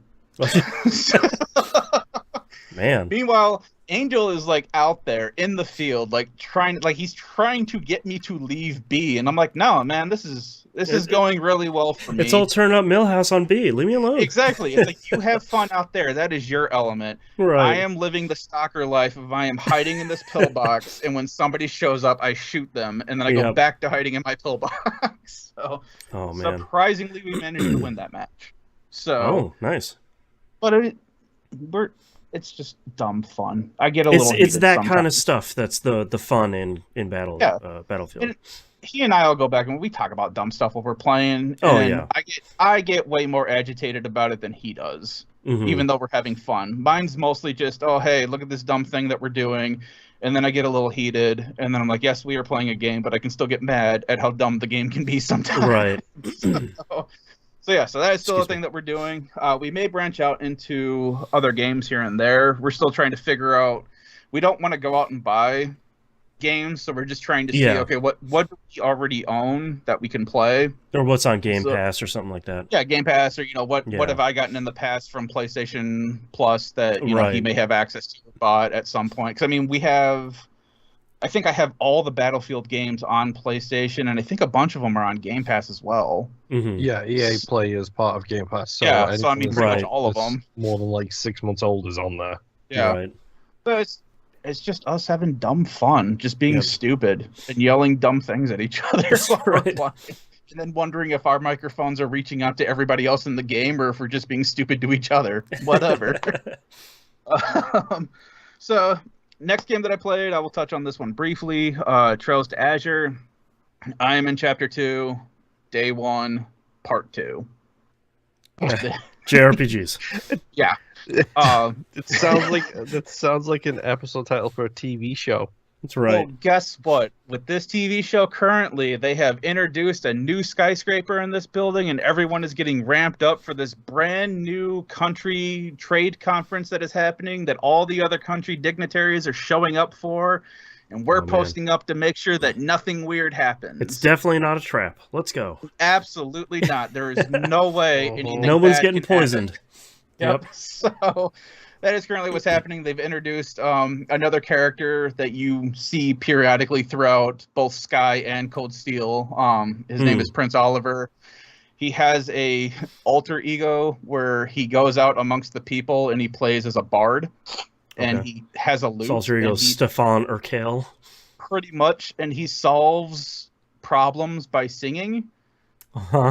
Man. Meanwhile, Angel is like out there in the field, like he's trying to get me to leave B, and I'm like, no, man, this is going really well for me. It's all turn up Millhouse on B. Leave me alone. Exactly. It's like, you have fun out there. That is your element. Right. I am living the stalker life of I am hiding in this pillbox, and when somebody shows up, I shoot them, and then I go back to hiding in my pillbox. So, surprisingly, we managed to win that match. So, nice. But it's just dumb fun. I get a little. It's that sometimes. kind of stuff that's the fun in Battlefield. He and I will go back and we talk about dumb stuff while we're playing. I get way more agitated about it than he does, even though we're having fun. Mine's mostly just, oh hey, look at this dumb thing that we're doing, and then I get a little heated, and then I'm like, yes, we are playing a game, but I can still get mad at how dumb the game can be sometimes. Right. So that is still a thing that we're doing. We may branch out into other games here and there. We're still trying to figure out. We don't want to go out and buy games, so we're just trying to see, okay, what do we already own that we can play, or what's on Game Pass or something like that. Yeah, Game Pass, or what have I gotten in the past from PlayStation Plus that you know he may have access to or bought at some point. Because I mean, I think I have all the Battlefield games on PlayStation, and I think a bunch of them are on Game Pass as well. Yeah, EA Play is part of Game Pass. So so I mean, pretty much all of them. More than like 6 months old is on there. Yeah, so it's just us having dumb fun, just being stupid and yelling dumb things at each other while we're playing, and then wondering if our microphones are reaching out to everybody else in the game or if we're just being stupid to each other. Whatever. So. Next game that I played, I will touch on this one briefly. Trails to Azure. I am in Chapter 2, Day 1, Part 2. JRPGs. Yeah. That sounds like an episode title for a TV show. That's right. Well, guess what? With this TV show currently, they have introduced a new skyscraper in this building, and everyone is getting ramped up for this brand new country trade conference that is happening that all the other country dignitaries are showing up for, and we're posting up to make sure that nothing weird happens. It's definitely not a trap. Let's go. Absolutely not. There is no way anything no one's getting poisoned. Yep. So that is currently what's happening. They've introduced another character that you see periodically throughout both Sky and Cold Steel. His name is Prince Oliver. He has a alter ego where he goes out amongst the people and he plays as a bard. And he has a lute. So alter ego Stefan Urkel. Pretty much. And he solves problems by singing.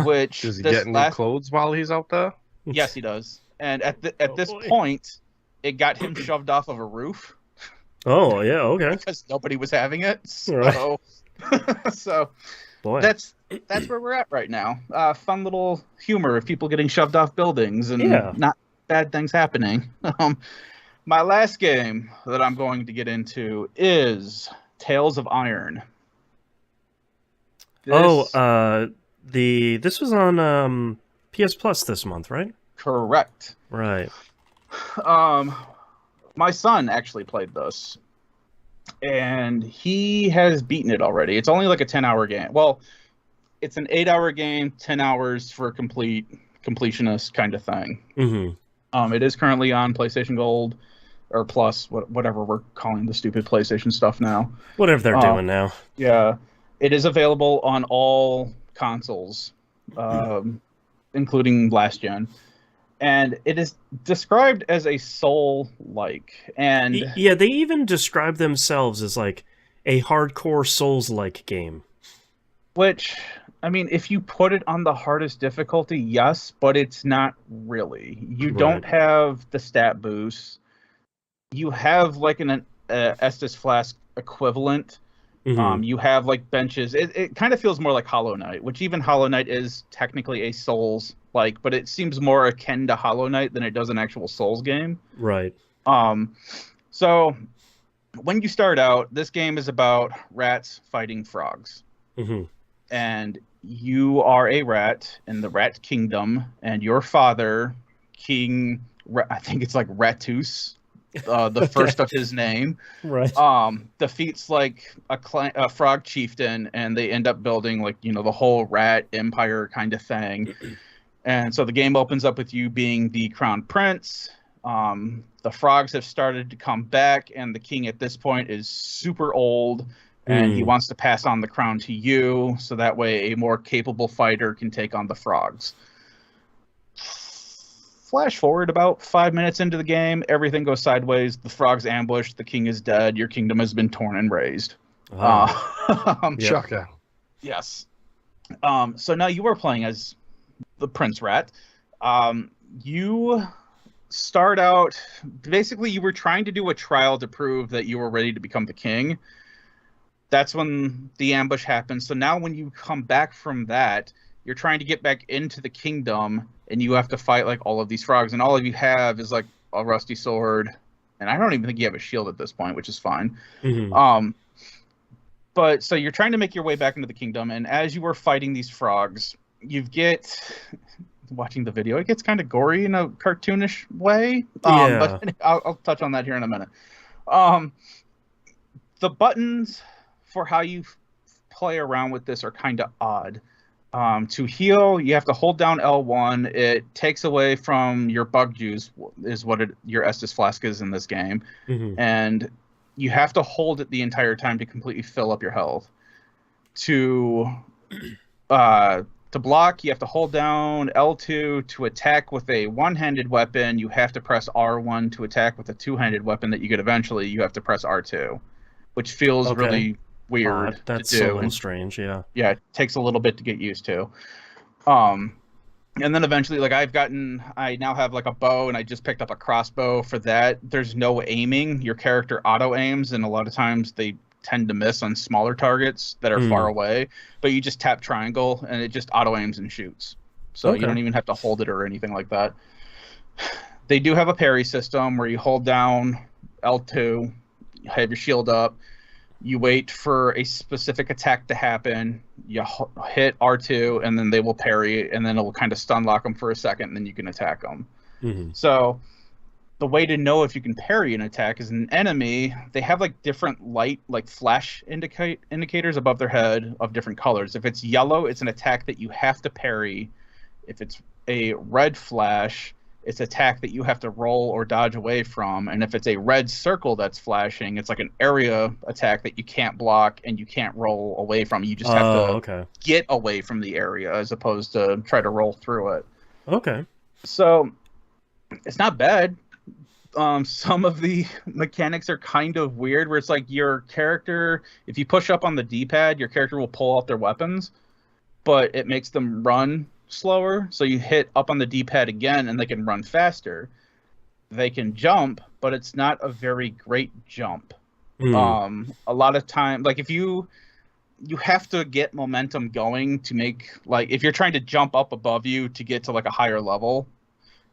Which does he get new clothes while he's out there? Yes, he does. And at this point, it got him shoved off of a roof. Oh, yeah, okay. Because nobody was having it. So, that's where we're at right now. Fun little humor of people getting shoved off buildings and not bad things happening. My last game that I'm going to get into is Tales of Iron. This was on PS Plus this month, right? Correct. Right. My son actually played this, and he has beaten it already. It's only like a 10-hour game. Well, it's an 8-hour game, 10 hours for a completionist kind of thing. It is currently on PlayStation Gold or Plus, whatever we're calling the stupid PlayStation stuff now. Whatever they're doing now. Yeah, it is available on all consoles, including last gen. And it is described as a Soul-like. And yeah, they even describe themselves as like a hardcore Souls-like game. Which, I mean, if you put it on the hardest difficulty, yes, but it's not really. You don't have the stat boost. You have like an Estus Flask equivalent. You have like benches. It kind of feels more like Hollow Knight, which even Hollow Knight is technically a Souls-like, but it seems more akin to Hollow Knight than it does an actual Souls game. Right. So when you start out, this game is about rats fighting frogs. And you are a rat in the Rat Kingdom, and your father, I think it's like Ratus, the first of his name, defeats like a frog chieftain, and they end up building like, you know, the whole rat empire kind of thing. And so the game opens up with you being the crown prince. The frogs have started to come back, and the king at this point is super old, and he wants to pass on the crown to you, so that way a more capable fighter can take on the frogs. Flash forward about 5 minutes into the game, everything goes sideways. The frogs ambush, the king is dead, your kingdom has been torn and razed. Shocker. Yes. So now you are playing as the Prince Rat. You start out, basically you were trying to do a trial to prove that you were ready to become the king. That's when the ambush happens. So now when you come back from that, you're trying to get back into the kingdom, and you have to fight like all of these frogs, and all of you have is like a rusty sword, and I don't even think you have a shield at this point, which is fine. But so you're trying to make your way back into the kingdom, and as you are fighting these frogs, watching the video, it gets kind of gory in a cartoonish way. But I'll touch on that here in a minute. The buttons for how you play around with this are kind of odd. To heal, you have to hold down L1. It takes away from your bug juice, is what your Estus Flask is in this game. And you have to hold it the entire time to completely fill up your health. To block, you have to hold down L2. To attack with a one-handed weapon, you have to press R1. To attack with a two-handed weapon that you get eventually, you have to press R2, which feels really weird that's to do. A little strange, yeah. Yeah, it takes a little bit to get used to. And then eventually, like I now have like a bow, and I just picked up a crossbow for that. There's no aiming. Your character auto aims, and a lot of times they tend to miss on smaller targets that are far away. But you just tap triangle, and it just auto aims and shoots. So you don't even have to hold it or anything like that. They do have a parry system where you hold down L2, have your shield up, you wait for a specific attack to happen, you hit R2, and then they will parry, and then it will kind of stun lock them for a second, and then you can attack them. So the way to know if you can parry an attack is an enemy, they have like different light, like flash indicators above their head of different colors. If it's yellow, it's an attack that you have to parry. If it's a red flash, it's attack that you have to roll or dodge away from. And if it's a red circle that's flashing, it's like an area attack that you can't block and you can't roll away from. You just have to get away from the area as opposed to try to roll through it. So it's not bad. Some of the mechanics are kind of weird, where it's like your character, if you push up on the D-pad, your character will pull out their weapons, but it makes them run slower. So you hit up on the D-pad again and they can run faster. They can jump, but it's not a very great jump. A lot of time, like if you have to get momentum going to make, like if you're trying to jump up above you to get to like a higher level,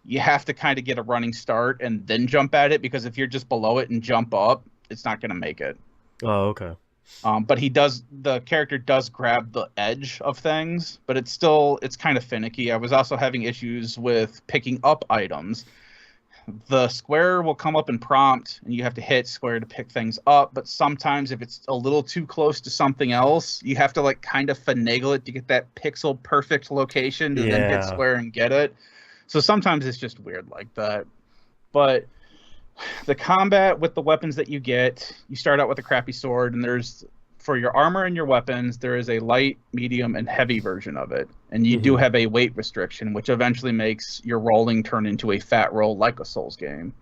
you have to kind of get a running start and then jump at it, because if you're just below it and jump up, it's not going to make it. But the character does grab the edge of things, but it's kind of finicky. I was also having issues with picking up items. The square will come up and prompt, and you have to hit square to pick things up, but sometimes if it's a little too close to something else, you have to like kind of finagle it to get that pixel perfect location to then hit square and get it. So sometimes it's just weird like that. But the combat with the weapons that you get, you start out with a crappy sword, and for your armor and your weapons, there is a light, medium, and heavy version of it. And you do have a weight restriction, which eventually makes your rolling turn into a fat roll like a Souls game.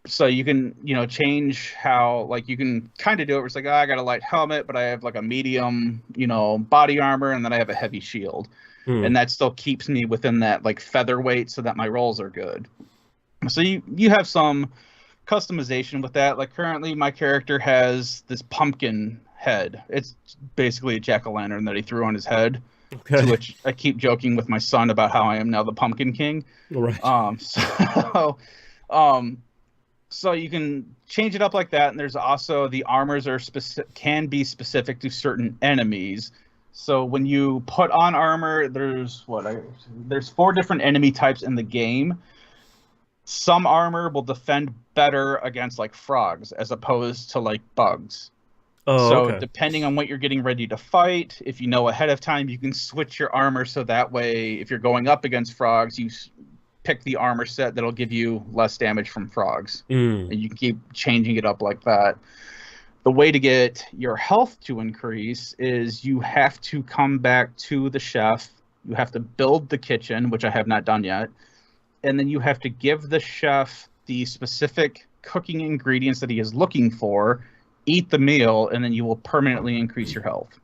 So you can, change how, like, you can kind of do it where it's like, I got a light helmet, but I have like a medium, body armor, and then I have a heavy shield. And that still keeps me within that like featherweight so that my rolls are good. So you have some customization with that. Like currently my character has this pumpkin head. It's basically a jack-o'-lantern that he threw on his head. To which I keep joking with my son about how I am now the Pumpkin King. So you can change it up like that, and there's also the armors can be specific to certain enemies. So when you put on armor, there's 4 different enemy types in the game. Some armor will defend better against like frogs as opposed to like bugs. Depending on what you're getting ready to fight, if you know ahead of time, you can switch your armor so that way if you're going up against frogs, you pick the armor set that'll give you less damage from frogs. And you can keep changing it up like that. The way to get your health to increase is you have to come back to the chef. You have to build the kitchen, which I have not done yet. And then you have to give the chef the specific cooking ingredients that he is looking for, eat the meal, and then you will permanently increase your health.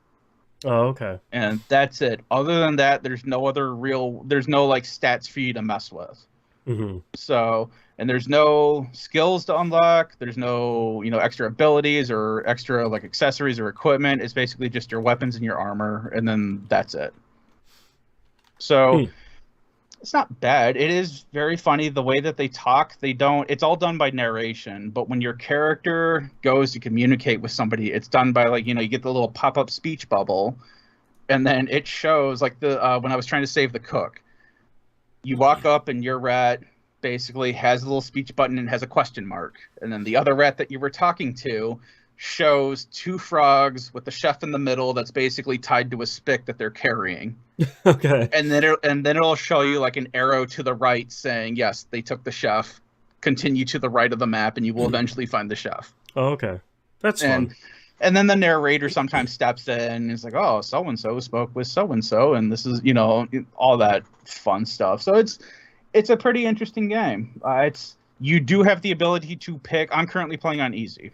Oh, okay. And that's it. Other than that, there's no like stats for you to mess with. So, and there's no skills to unlock. There's no, extra abilities or extra like accessories or equipment. It's basically just your weapons and your armor, and then that's it. So it's not bad. It is very funny the way that they talk. It's all done by narration, but when your character goes to communicate with somebody, it's done by like, you get the little pop-up speech bubble, and then it shows like when I was trying to save the cook, you walk up and your rat basically has a little speech button and has a question mark. And then the other rat that you were talking to shows 2 frogs with the chef in the middle that's basically tied to a spick that they're carrying. Okay. And then it'll show you like an arrow to the right saying, yes, they took the chef. Continue to the right of the map and you will eventually find the chef. Oh, okay. That's fun. And then the narrator sometimes steps in and is like, oh, so-and-so spoke with so-and-so, and this is, all that fun stuff. So it's a pretty interesting game. You do have the ability to pick. I'm currently playing on easy.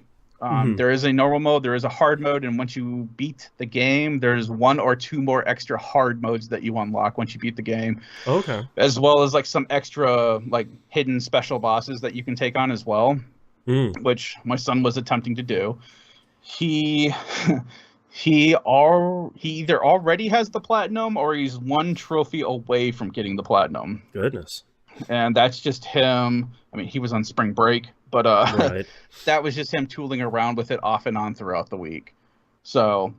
There is a normal mode, there is a hard mode, and once you beat the game, there's 1 or 2 more extra hard modes that you unlock once you beat the game. Okay. As well as like some extra like hidden special bosses that you can take on as well, which my son was attempting to do. He either already has the platinum or he's 1 trophy away from getting the platinum. Goodness. And that's just him. I mean, he was on spring break, but right. That was just him tooling around with it off and on throughout the week. So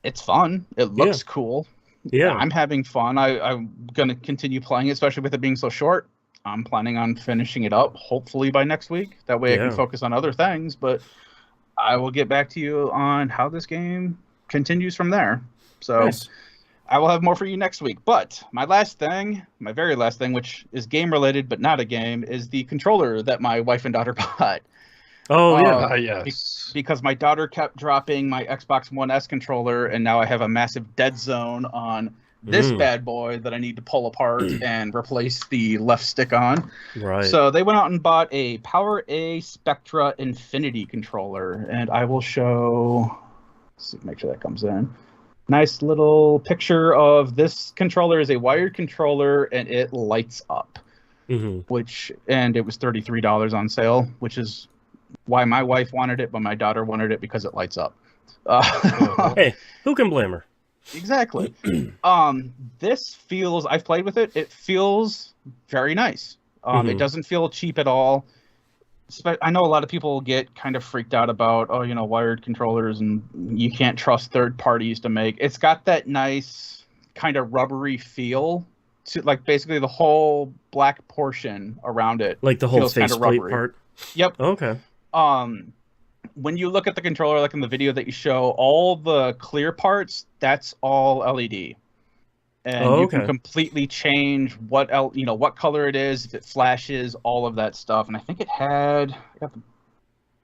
it's fun. It looks cool. Yeah. I'm having fun. I'm going to continue playing it, especially with it being so short. I'm planning on finishing it up, hopefully by next week. That way I can focus on other things, but I will get back to you on how this game continues from there. So nice. I will have more for you next week. But my very last thing, which is game related but not a game, is the controller that my wife and daughter bought. Oh, yes. Because my daughter kept dropping my Xbox One S controller, and now I have a massive dead zone on this bad boy that I need to pull apart and replace the left stick on. Right. So they went out and bought a PowerA Spectra Infinity controller, and I will show. Let's see, make sure that comes in. Nice little picture of this controller. Is a wired controller, and it lights up. And it was $33 on sale, which is why my wife wanted it, but my daughter wanted it because it lights up. Hey, who can blame her? Exactly. I've played with it. It feels very nice. It doesn't feel cheap at all. I know a lot of people get kind of freaked out about, wired controllers and you can't trust third parties to make. It's got that nice kind of rubbery feel to like basically the whole black portion around it. Like the whole faceplate part? Yep. Okay. When you look at the controller, like in the video that you show, all the clear parts, that's all LED. And you can completely change what color it is, if it flashes, all of that stuff. And I think I got the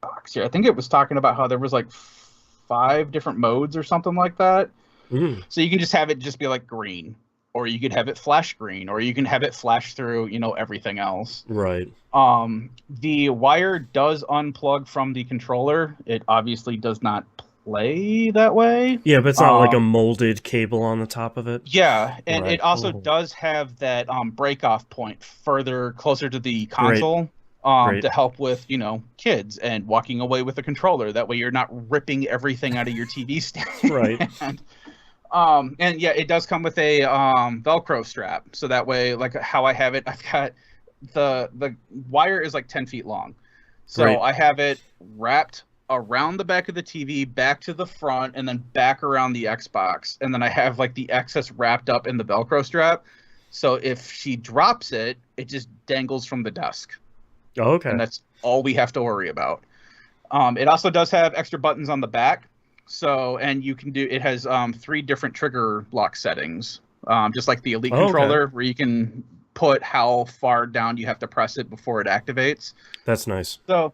box here. I think it was talking about how there was like 5 different modes or something like that. So you can just have it just be like green, or you could have it flash green, or you can have it flash through, everything else. Right. The wire does unplug from the controller. It obviously does not play that way. Yeah, but it's not like a molded cable on the top of it. Yeah, and it also does have that break-off point closer to the console to help with, kids and walking away with a controller. That way you're not ripping everything out of your TV stand. Right. And yeah, it does come with a Velcro strap. So that way, like how I have it, I've got the wire is like 10 feet long. So I have it wrapped around the back of the TV, back to the front, and then back around the Xbox. And then I have like the excess wrapped up in the Velcro strap. So if she drops it, it just dangles from the desk. Oh, okay. And that's all we have to worry about. It also does have extra buttons on the back. So, and you can it has 3 different trigger lock settings, just like the Elite controller, where you can put how far down you have to press it before it activates. That's nice. So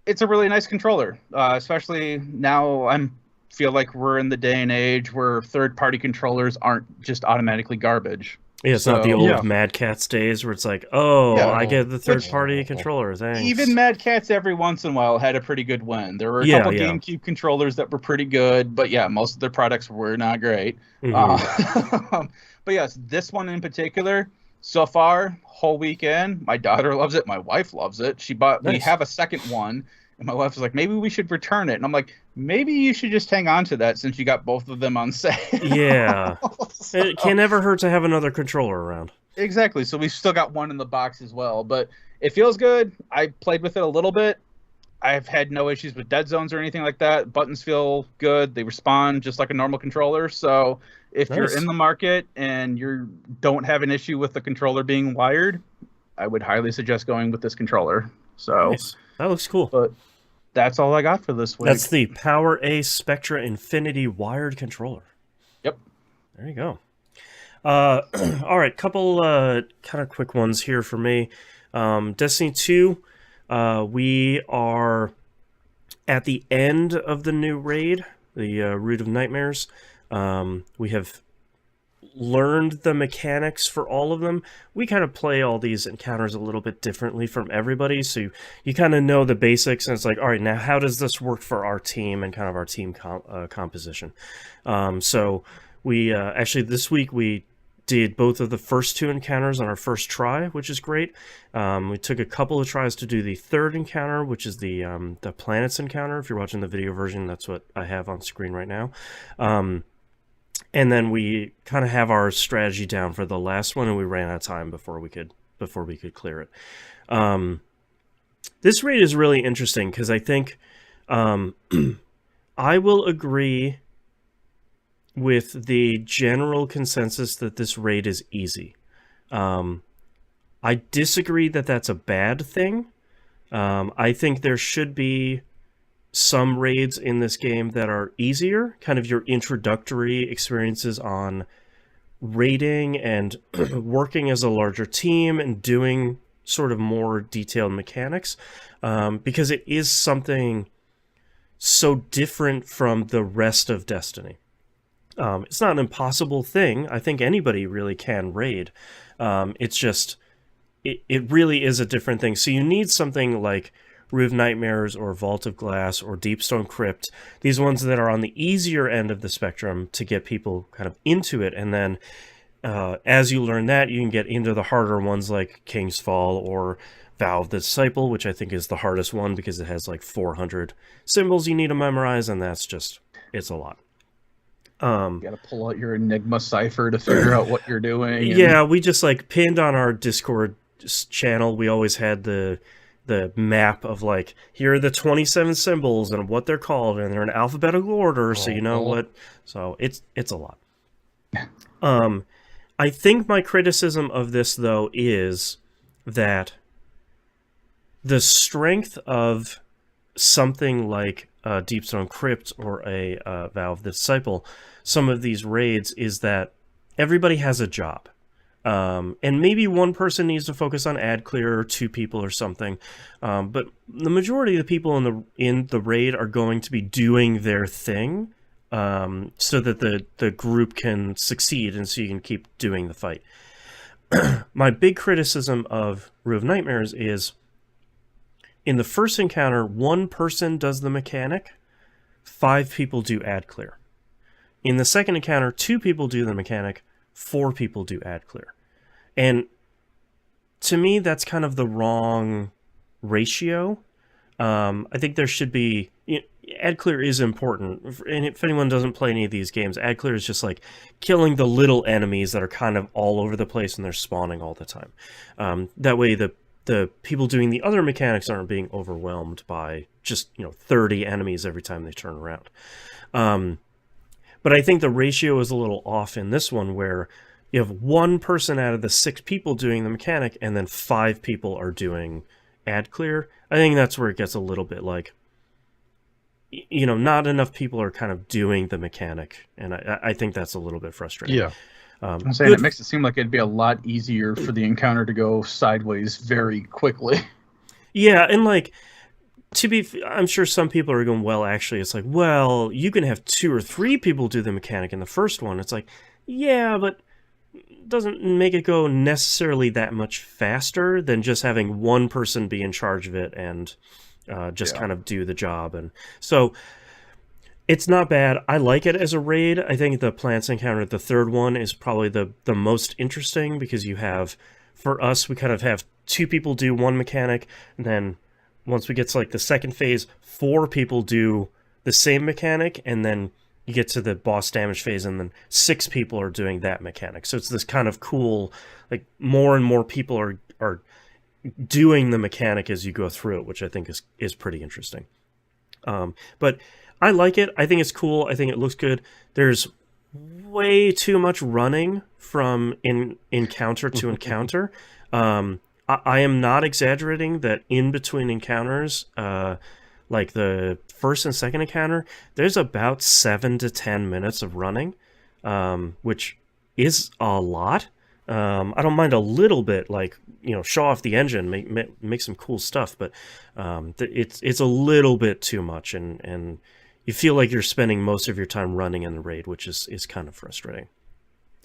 it's a really nice controller, especially now. Feel like we're in the day and age where third-party controllers aren't just automatically garbage. Yeah, it's not the old Mad Catz days where it's like, I get the third-party controller. Thanks. Even Mad Catz every once in a while had a pretty good win. There were a couple GameCube controllers that were pretty good, but most of their products were not great. But yes, this one in particular, so far, whole weekend, my daughter loves it. My wife loves it. We have a second one, and my wife was like, maybe we should return it. And I'm like, maybe you should just hang on to that since you got both of them on sale. Yeah. So, it can never hurt to have another controller around. Exactly. So we've still got one in the box as well. But it feels good. I played with it a little bit. I've had no issues with dead zones or anything like that. Buttons feel good. They respond just like a normal controller. So if you're in the market and you don't have an issue with the controller being wired, I would highly suggest going with this controller. So that looks cool. But that's all I got for this week. That's the PowerA Spectra Infinity wired controller. Yep. There you go. All right, couple kind of quick ones here for me. Destiny 2, we are at the end of the new raid, the Root of Nightmares. We have learned the mechanics for all of them. We kind of play all these encounters a little bit differently from everybody, so you kind of know the basics, and it's like, all right, now how does this work for our team and kind of our team composition? So we actually this week we did both of the first two encounters on our first try, which is great. We took a couple of tries to do the third encounter, which is the planets encounter. If you're watching the video version, that's what I have on screen right now. And then we kind of have our strategy down for the last one, and we ran out of time before we could clear it. This raid is really interesting because I think I will agree with the general consensus that this raid is easy. I disagree that that's a bad thing. I think there should be some raids in this game that are easier, kind of your introductory experiences on raiding and working as a larger team and doing sort of more detailed mechanics, because it is something so different from the rest of Destiny. It's not an impossible thing. I think anybody really can raid. It's just, it really is a different thing. So you need something like Root of Nightmares or Vault of Glass or Deepstone Crypt, these ones that are on the easier end of the spectrum to get people kind of into it. And then as you learn that, you can get into the harder ones like King's Fall or Vow of the Disciple, which I think is the hardest one because it has like 400 symbols you need to memorize, and that's just, it's a lot. You gotta pull out your Enigma cipher to figure out what you're doing. Yeah, we just like pinned on our Discord channel, we always had the map of like, here are the 27 symbols and what they're called, and they're in alphabetical order, so you know what. So it's a lot. I think my criticism of this though is that the strength of something like Deepstone Crypt or a Vow of the Disciple, some of these raids, is that everybody has a job. And maybe one person needs to focus on ad clear, or two people or something. But the majority of the people in the raid are going to be doing their thing, so that the group can succeed and so you can keep doing the fight. My big criticism of Root of Nightmares is, in the first encounter, one person does the mechanic, 5 people do ad clear. In the second encounter, 2 people do the mechanic, 4 people do ad clear. And to me, that's kind of the wrong ratio. I think there should be... ad clear is important. And if anyone doesn't play any of these games, ad clear is just like killing the little enemies that are kind of all over the place and they're spawning all the time. That way the people doing the other mechanics aren't being overwhelmed by just 30 enemies every time they turn around. But I think the ratio is a little off in this one, where you have one person out of the 6 people doing the mechanic and then 5 people are doing ad clear. I think that's where it gets a little bit like, not enough people are kind of doing the mechanic, and I think that's a little bit frustrating. Yeah. I'm saying it makes it seem like it'd be a lot easier for the encounter to go sideways very quickly. Yeah, and like, I'm sure some people are going, well, actually, it's like, well, you can have 2 or 3 people do the mechanic in the first one. It's like, yeah, but it doesn't make it go necessarily that much faster than just having one person be in charge of it and just kind of do the job. And so it's not bad. I like it as a raid. I think the plants encounter, the third one, is probably the most interesting, because you have, for us, we kind of have 2 people do one mechanic, and then once we get to like the second phase, 4 people do the same mechanic, and then you get to the boss damage phase, and then 6 people are doing that mechanic. So it's this kind of cool, like, more and more people are doing the mechanic as you go through it, which I think is pretty interesting. But I like it. I think it's cool. I think it looks good. There's way too much running from encounter to encounter. I am not exaggerating that in between encounters, like the first and second encounter, there's about 7 to 10 minutes of running, which is a lot. I don't mind a little bit, like, show off the engine, make some cool stuff, but it's a little bit too much, and you feel like you're spending most of your time running in the raid, which is kind of frustrating.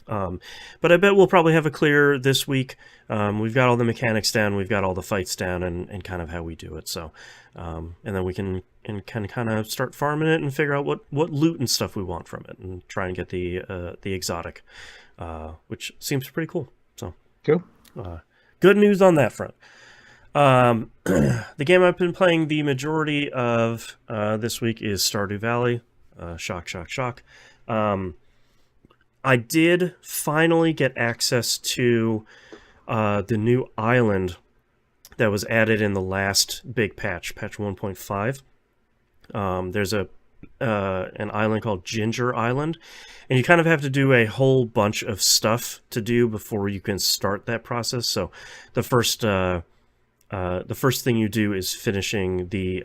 But I bet we'll probably have a clear this week. We've got all the mechanics down, we've got all the fights down, and kind of how we do it. So, and then we can kind of start farming it and figure out what loot and stuff we want from it, and try and get the exotic, which seems pretty cool. So cool. Good news on that front. The game I've been playing the majority of this week is Stardew Valley. Shock, shock, shock. I did finally get access to the new island that was added in the last big patch 1.5. There's an island called Ginger Island, and you kind of have to do a whole bunch of stuff to do before you can start that process. So the first thing you do is finishing the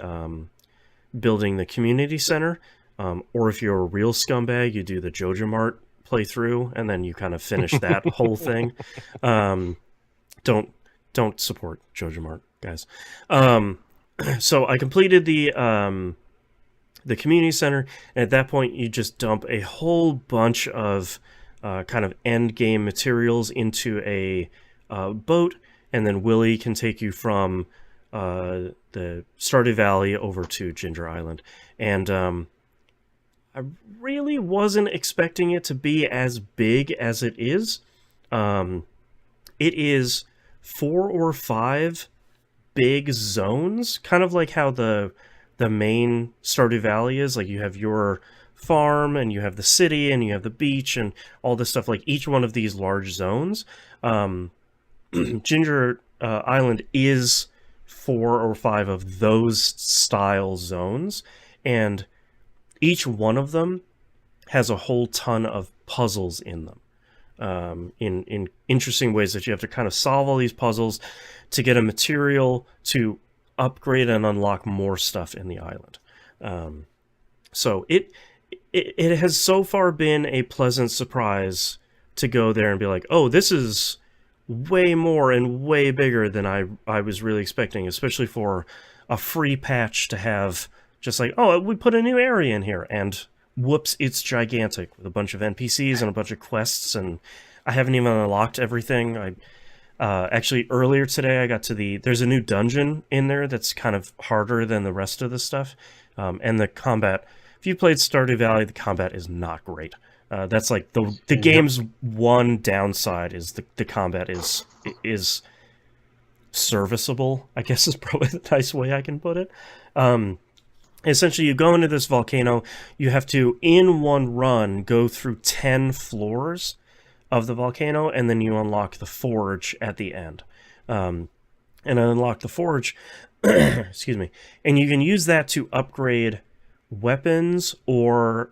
building the community center, or if you're a real scumbag, you do the Joja Mart playthrough, and then you kind of finish that whole thing. Don't support Joja Mart, guys. So I completed the community center, and at that point you just dump a whole bunch of kind of end game materials into a boat, and then Willie can take you from the Stardew Valley over to Ginger Island. And I really wasn't expecting it to be as big as it is. It is 4 or 5 big zones, kind of like how the main Stardew Valley is. Like, you have your farm, and you have the city, and you have the beach, and all this stuff. Like, each one of these large zones. Ginger Island is 4 or 5 of those style zones, and each one of them has a whole ton of puzzles in them, in interesting ways that you have to kind of solve all these puzzles to get a material to upgrade and unlock more stuff in the island. So it has so far been a pleasant surprise to go there and be like, oh, this is way more and way bigger than I was really expecting, especially for a free patch to have. Just like, oh, we put a new area in here, and whoops, it's gigantic with a bunch of NPCs and a bunch of quests, and I haven't even unlocked everything. I actually, earlier today, I got to there's a new dungeon in there that's kind of harder than the rest of the stuff, and the combat, if you played Stardew Valley, the combat is not great. That's like the game's one downside is the combat is serviceable, I guess is probably the nice way I can put it. Essentially, you go into this volcano, you have to, in one run, go through 10 floors of the volcano, and then you unlock the forge at the end. And unlock the forge, excuse me, and you can use that to upgrade weapons or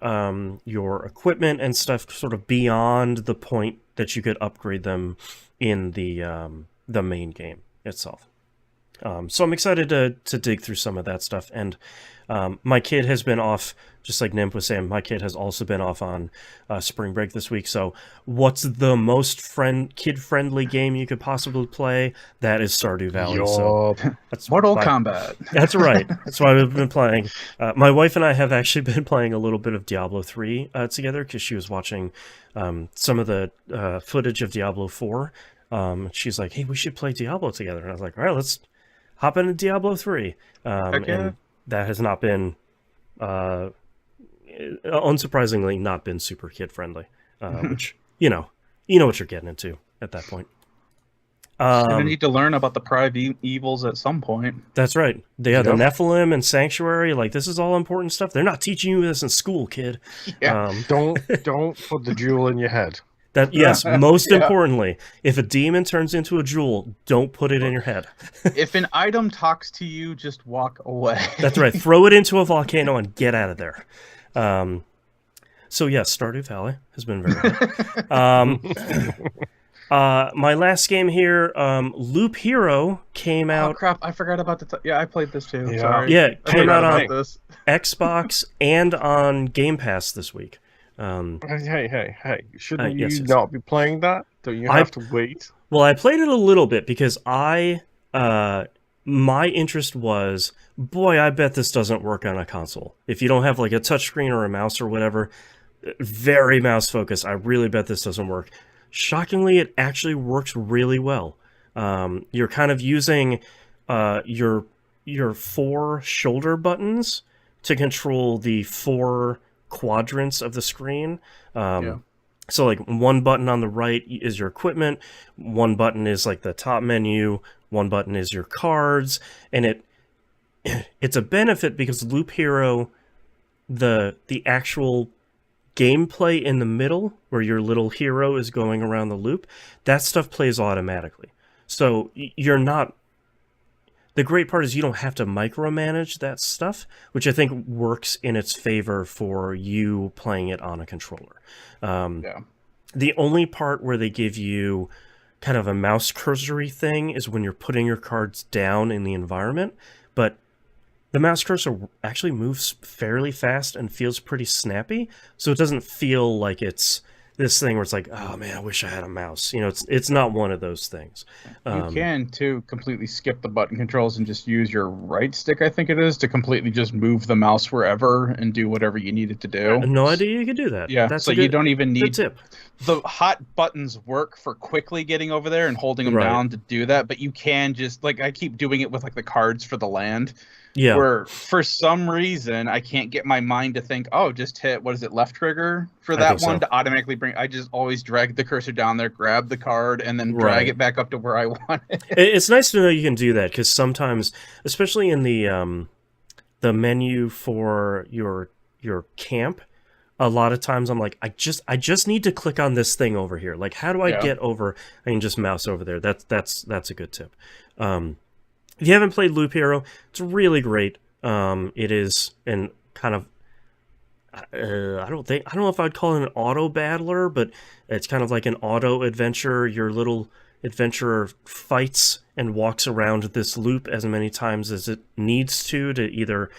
your equipment and stuff sort of beyond the point that you could upgrade them in the main game itself. So I'm excited to dig through some of that stuff, and my kid has been off just like Nymph was saying, my kid has also been off on spring break this week. So what's the most kid-friendly game you could possibly play? That is Stardew Valley. So that's Mortal Kombat. That's right. That's why we've been playing. My wife and I have actually been playing a little bit of Diablo 3 together because she was watching some of the footage of Diablo 4. She's like, hey, we should play Diablo together. And I was like, all right, let's hop into Diablo 3. And that has not been, unsurprisingly, not been super kid-friendly. Which, you know what you're getting into at that point. You're going to need to learn about the evils at some point. That's right. They have the Nephilim and Sanctuary. Like, this is all important stuff. They're not teaching you this in school, kid. Yeah. Don't put the jewel in your head. Yes, most importantly, if a demon turns into a jewel, don't put it in your head. If an item talks to you, just walk away. That's right. Throw it into a volcano and get out of there. So yes, Stardew Valley has been very good. My last game here, Loop Hero came out. Oh crap! I forgot about the. I played this too. Yeah, Sorry. Yeah, it came out on Xbox and on Game Pass this week. Hey! Shouldn't you not be playing that? Don't you have to wait? Well, I played it a little bit because my interest was, boy, I bet this doesn't work on a console. If you don't have like a touchscreen or a mouse or whatever, very mouse focused. I really bet this doesn't work. Shockingly, it actually works really well. You're kind of using your 4 shoulder buttons to control the 4 quadrants of the screen. So like one button on the right is your equipment, one button is like the top menu, one button is your cards, and it's a benefit because Loop Hero, the actual gameplay in the middle where your little hero is going around the loop, that stuff plays automatically. So you're not... The great part is you don't have to micromanage that stuff, which I think works in its favor for you playing it on a controller. The only part where they give you kind of a mouse cursory thing is when you're putting your cards down in the environment, but the mouse cursor actually moves fairly fast and feels pretty snappy, so it doesn't feel like it's this thing where it's like, oh man, I wish I had a mouse. It's not one of those things. You can too completely skip the button controls and just use your right stick, I think it is, to completely just move the mouse wherever and do whatever you need it to do. I had no idea you could do that. Yeah, so you don't even need tip. The hot buttons work for quickly getting over there and holding them down to do that, but you can just, like, I keep doing it with like the cards for the land. Yeah. Where for some reason I can't get my mind to think, oh, just hit, what is it, left trigger for that one to automatically bring. I just always drag the cursor down there, grab the card, and then drag it back up to where I want it. It's nice to know you can do that because sometimes, especially in the menu for your camp, a lot of times I'm like, I just need to click on this thing over here. Like, how do I get over? I can just mouse over there. That's a good tip. If you haven't played Loop Hero, it's really great. It is an kind of I don't know if I'd call it an auto battler, but it's kind of like an auto adventure. Your little adventurer fights and walks around this loop as many times as it needs to either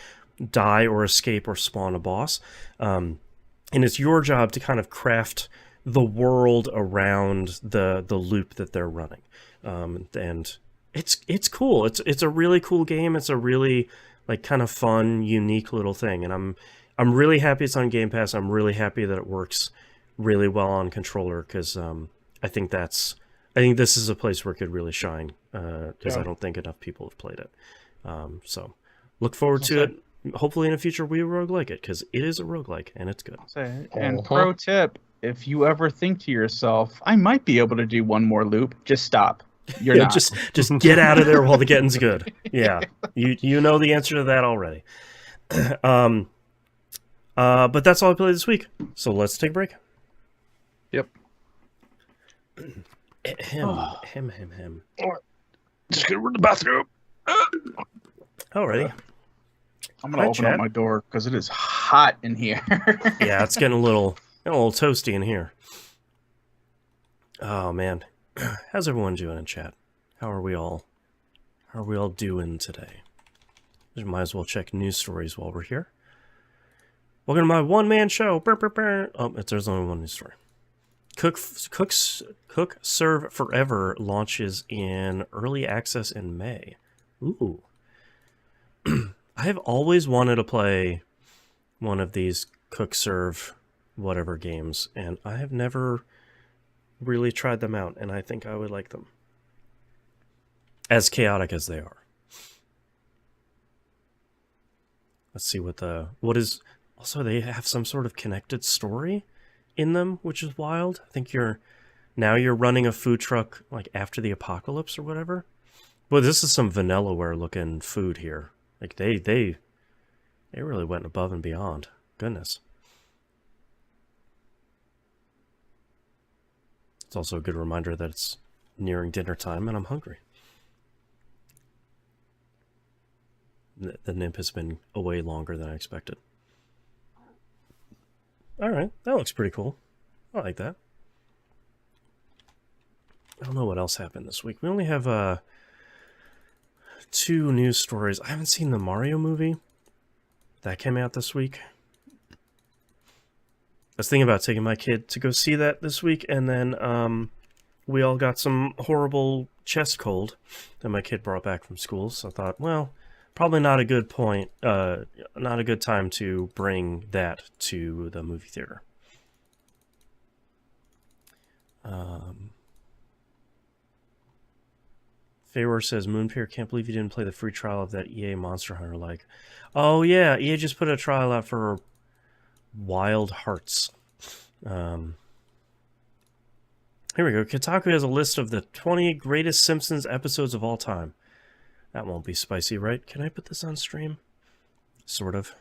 die or escape or spawn a boss. And it's your job to kind of craft the world around the loop that they're running. And it's cool. It's a really cool game. It's a really like kind of fun, unique little thing. And I'm really happy it's on Game Pass. I'm really happy that it works really well on controller because I think this is a place where it could really shine because I don't think enough people have played it. So look forward to it. Hopefully in the future we roguelike it because it is a roguelike and it's good. And pro tip, if you ever think to yourself, I might be able to do one more loop, just stop. You're not. Just get out of there while the getting's good. Yeah. You know the answer to that already. But that's all I played this week. So let's take a break. Yep. Him. Just gonna run to the bathroom. Alrighty. I'm gonna open up my door because it is hot in here. Yeah, it's getting a little toasty in here. Oh man. How's everyone doing in chat? How are we all doing today? We might as well check news stories while we're here. Welcome to my one-man show. Burr, burr, burr. Oh, there's only one news story. Cook Serve Forever launches in early access in May. Ooh. I have always wanted to play one of these Cook Serve whatever games, and I have never really tried them out, and I think I would like them. As chaotic as they are. Let's see what is... Also, they have some sort of connected story in them, which is wild. I think you're running a food truck like after the apocalypse or whatever. But this is some Vanillaware looking food here. Like they really went above and beyond. Goodness. It's also a good reminder that it's nearing dinner time and I'm hungry. The nymph has been away longer than I expected. Alright, that looks pretty cool. I like that. I don't know what else happened this week. We only have 2 news stories. I haven't seen the Mario movie. That came out this week. I was thinking about taking my kid to go see that this week, and then we all got some horrible chest cold that my kid brought back from school, so I thought, well, probably not a good point, not a good time to bring that to the movie theater. Faywar says, Moonpear, can't believe you didn't play the free trial of that EA Monster Hunter like. Oh yeah, EA just put a trial out for Wild Hearts. Here we go. Kotaku has a list of the 20 greatest Simpsons episodes of all time. That won't be spicy, right? Can I put this on stream? Sort of.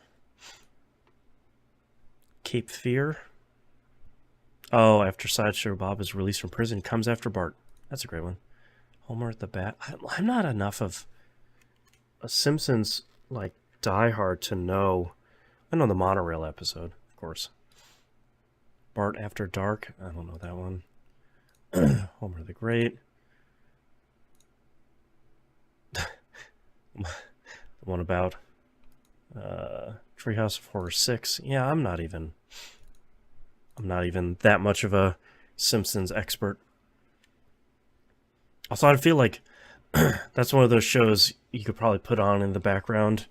Cape Fear. Oh, after Sideshow Bob is released from prison, comes after Bart. That's a great one. Homer at the Bat. I'm not enough of a Simpsons, like, diehard to know. I know the monorail episode, of course. Bart After Dark. I don't know that one. Homer the Great. The one about Treehouse of Horror 6. Yeah, I'm not even that much of a Simpsons expert. Also, I feel like that's one of those shows you could probably put on in the background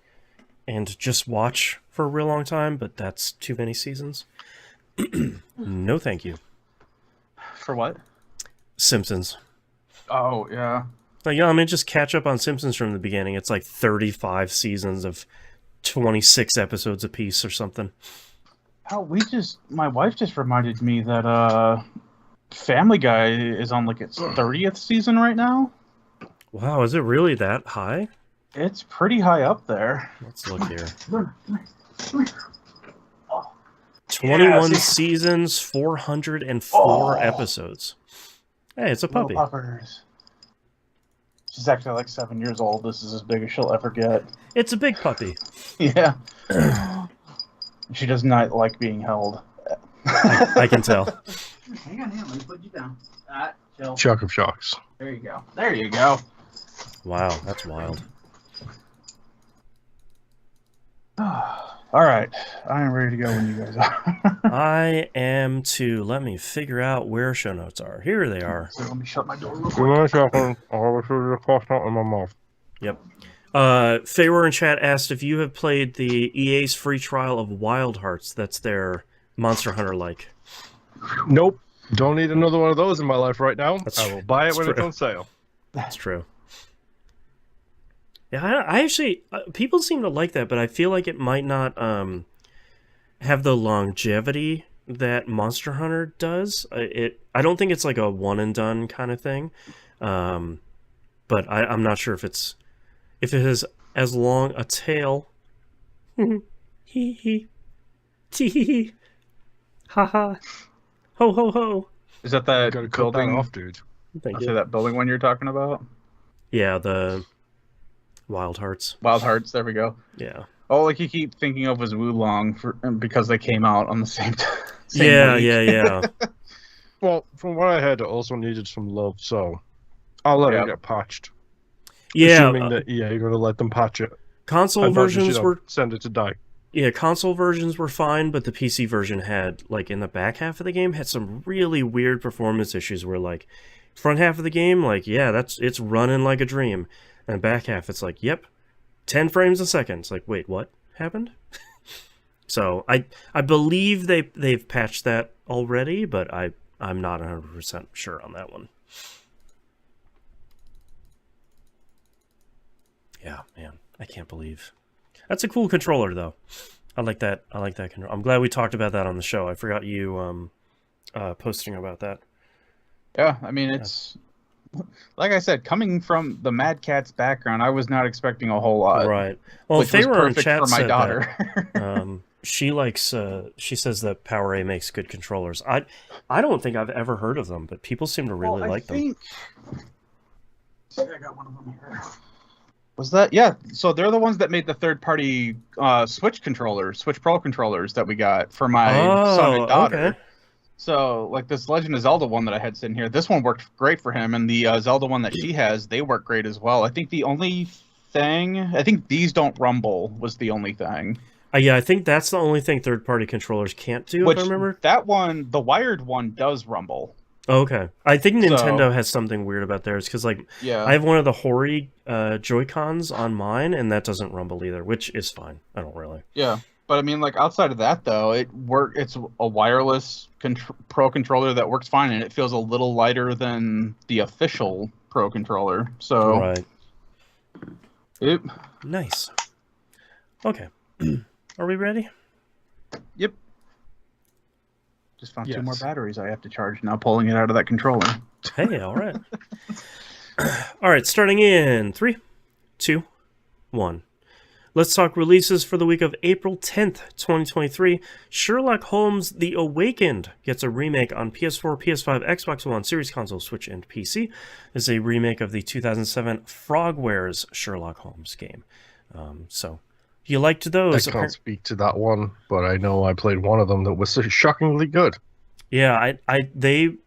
and just watch for a real long time, but that's too many seasons. No, thank you. For what? Simpsons. Oh, yeah. Like, I mean, just catch up on Simpsons from the beginning. It's like 35 seasons of 26 episodes apiece or something. Oh, my wife just reminded me that Family Guy is on like its 30th season right now. Wow, is it really that high? It's pretty high up there. Let's look here. Come here. 21 seasons, 404 episodes. Hey, it's a puppy. Puppers. She's actually like 7 years old. This is as big as she'll ever get. It's a big puppy. Yeah. She does not like being held. I can tell. Hang on, let me put you down. Chill. Shock of shocks. There you go. There you go. Wow, that's wild. All right. I am ready to go when you guys are. I am too. Let me figure out where show notes are. Here they are. So let me shut my door real quick. Give me a second. I'll have the cost out in my mouth. Yep. Faywar in chat asked if you have played the EA's free trial of Wild Hearts. That's their Monster Hunter-like. Nope. Don't need another one of those in my life right now. I will buy it when it's on sale. That's true. Yeah, I actually... people seem to like that, but I feel like it might not have the longevity that Monster Hunter does. I don't think it's like a one-and-done kind of thing. But I'm not sure if it has as long a tail. Hee hee. Tee hee. Ha ha. Ho ho ho. Is that that Gotta cut that building off, dude. Thank I'll you. say that building one you're talking about? Yeah, the Wild Hearts. Wild Hearts, there we go. Yeah. All I keep thinking of was Wulong because they came out on the same time. Yeah. Well, from what I heard, it also needed some love, so I'll let it get patched. Yeah. Assuming that EA are going to let them patch it. Console versions were... Send it to die. Yeah, console versions were fine, but the PC version had, like, in the back half of the game, had some really weird performance issues where, like, front half of the game, like, yeah, it's running like a dream. And back half, it's like, yep, 10 frames a second. It's like, wait, what happened? So I believe they've patched that already, but I'm not 100% sure on that one. Yeah, man, I can't believe. That's a cool controller, though. I like that controller. I'm glad we talked about that on the show. I forgot you posting about that. Yeah, I mean, it's like I said, coming from the Mad Catz background, I was not expecting a whole lot. Right. Well, which was Faber on perfect chat for my said daughter. that, she likes. She says that PowerA makes good controllers. I don't think I've ever heard of them, but people seem to really like them. I got one of them here. Was that? Yeah. So they're the ones that made the third-party Switch controllers, Switch Pro controllers that we got for my son and daughter. Okay. So, like this Legend of Zelda one that I had sitting here, this one worked great for him, and the Zelda one that she has, they work great as well. I think the only thing, I think these don't rumble was the only thing. Yeah, I think that's the only thing third-party controllers can't do, if I remember. That one, the wired one, does rumble. Oh, okay. I think Nintendo has something weird about theirs, because, like, I have one of the Hori Joy-Cons on mine, and that doesn't rumble either, which is fine. I don't really. Yeah. But I mean, like outside of that, though, it's a wireless Pro controller that works fine, and it feels a little lighter than the official Pro controller. So, right. Yep. Nice. Okay. Are we ready? Yep. Just found 2 more batteries I have to charge now, pulling it out of that controller. Hey, all right. All right, starting in 3, 2, 1. Let's talk releases for the week of April 10th, 2023. Sherlock Holmes The Awakened gets a remake on PS4, PS5, Xbox One, Series Console, Switch, and PC. This is a remake of the 2007 Frogwares Sherlock Holmes game. So, you liked those? I can't speak to that one, but I know I played one of them that was shockingly good. Yeah, they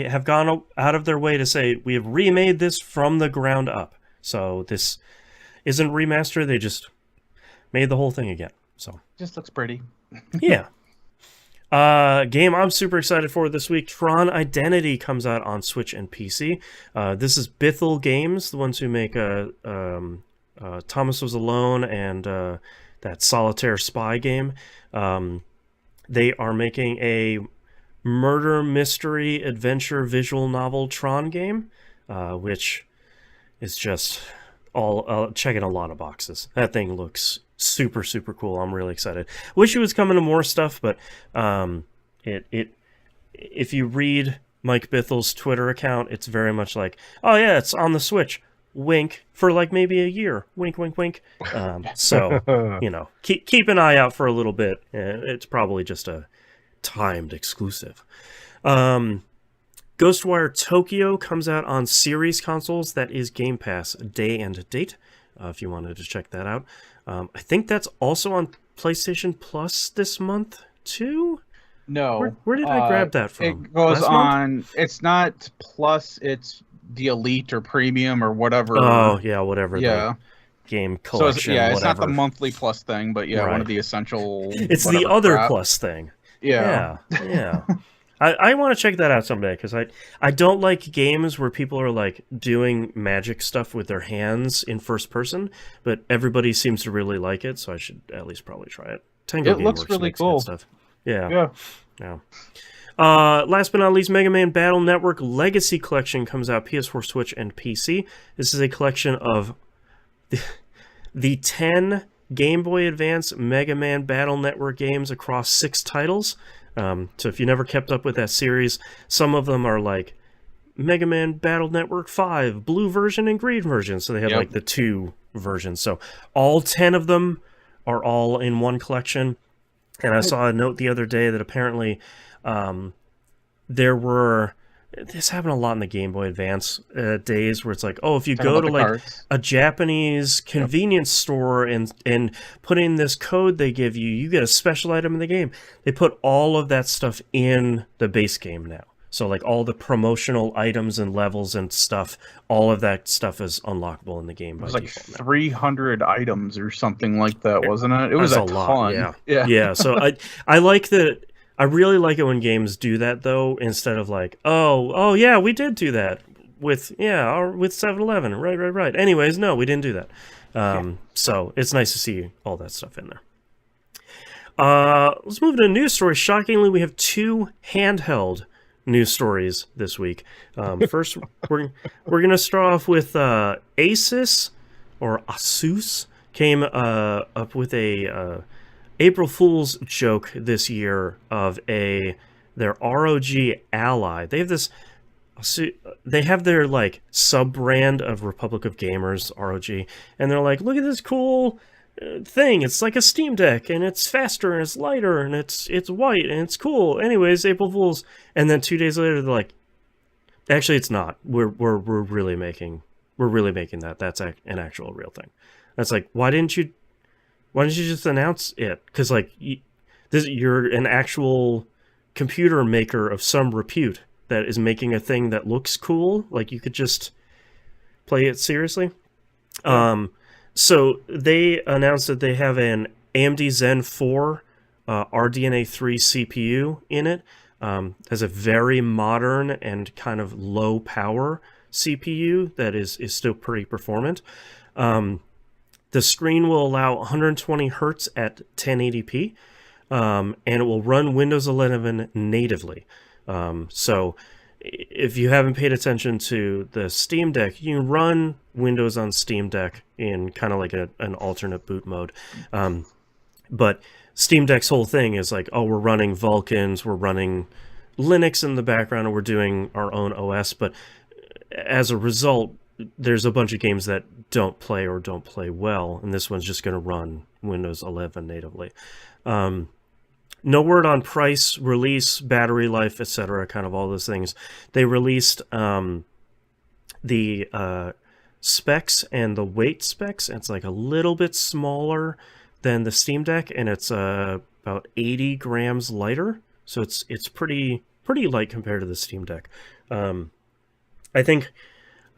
have gone out of their way to say, we have remade this from the ground up. So, this isn't remastered, they just made the whole thing again. So just looks pretty. Yeah. Game I'm super excited for this week, Tron Identity comes out on Switch and PC. This is Bithell Games, the ones who make Thomas Was Alone and that Solitaire Spy game. They are making a murder mystery adventure visual novel Tron game, which is just all checking a lot of boxes. That thing looks super, super cool. I'm really excited. Wish it was coming to more stuff, but if you read Mike Bithell's Twitter account, it's very much like, oh yeah, it's on the Switch. Wink, for like maybe a year. Wink, wink, wink. So, you know, keep an eye out for a little bit. It's probably just a timed exclusive. Ghostwire Tokyo comes out on series consoles. That is Game Pass day and date, if you wanted to check that out. I think that's also on PlayStation Plus this month, too? No. Where did I grab that from? It goes on... It's not Plus, it's the Elite or Premium or whatever. Oh, yeah, whatever. The game collection, so it's not the monthly Plus thing, but yeah, one of the essential... It's the other Plus thing. Yeah. I want to check that out someday, because I don't like games where people are like doing magic stuff with their hands in first person, but everybody seems to really like it, so I should at least probably try it. Tango it looks really cool. Stuff. Yeah. Last but not least, Mega Man Battle Network Legacy Collection comes out PS4, Switch, and PC. This is a collection of the 10 Game Boy Advance Mega Man Battle Network games across 6 titles. So if you never kept up with that series, some of them are like Mega Man Battle Network 5, blue version and green version. So they have like the 2 versions. So all 10 of them are all in one collection. And I saw a note the other day that apparently there were... This happened a lot in the Game Boy Advance days, where it's like, oh, if you go to like a Japanese convenience store and put in this code they give you, you get a special item in the game. They put all of that stuff in the base game now. So like all the promotional items and levels and stuff, all of that stuff is unlockable in the game. It was like 300 items or something like that, wasn't it? It was a ton. Lot, yeah. So I like that. I really like it when games do that though, instead of like, oh yeah, we did do that with 7-Eleven, right. Anyways, no, we didn't do that. So it's nice to see all that stuff in there. Let's move to a news story. Shockingly, we have 2 handheld news stories this week. First, we're gonna start off with Asus came up with a April Fool's joke this year of their ROG Ally. They have their like sub brand of Republic of Gamers ROG, and they're like, look at this cool thing. It's like a Steam Deck, and it's faster, and it's lighter, and it's white, and it's cool. Anyways, April Fools. And then 2 days later, they're like, actually, it's not. We're really making that. That's an actual real thing. That's like, why didn't you just announce it? Because like, you're an actual computer maker of some repute that is making a thing that looks cool. Like, you could just play it seriously. So they announced that they have an AMD Zen 4 RDNA 3 CPU in it. Has a very modern and kind of low power CPU that is still pretty performant. The screen will allow 120 hertz at 1080p, and it will run Windows 11 natively. So if you haven't paid attention to the Steam Deck, you can run Windows on Steam Deck in kind of like an alternate boot mode. But Steam Deck's whole thing is like, oh, we're running Vulkans, we're running Linux in the background, and we're doing our own OS. But as a result, there's a bunch of games that don't play well, and this one's just going to run Windows 11 natively. No word on price, release, battery life, etc., kind of all those things. They released the specs and the weight specs. It's like a little bit smaller than the Steam Deck, and it's about 80 grams lighter. So it's pretty light compared to the Steam Deck. I think,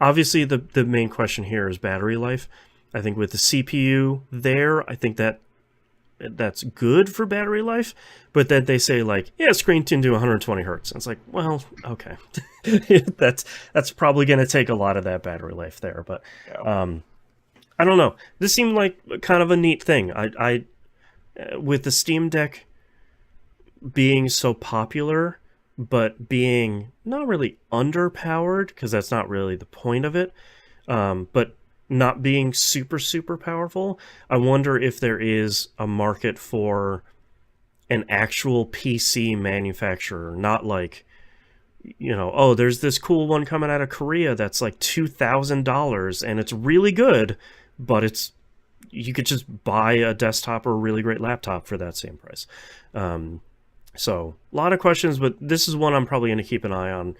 obviously, the main question here is battery life. I think with the CPU there, I think that's good for battery life, but then they say like, yeah, screen tuned to 120 hertz. And it's like, well, okay, that's probably going to take a lot of that battery life there. But I don't know. This seemed like kind of a neat thing. I with the Steam Deck being so popular, but being not really underpowered, because that's not really the point of it, but not being super powerful, I wonder if there is a market for an actual PC manufacturer, not like, oh, there's this cool one coming out of Korea that's like $2,000 and it's really good, but you could just buy a desktop or a really great laptop for that same price. So a lot of questions, but this is one I'm probably going to keep an eye on.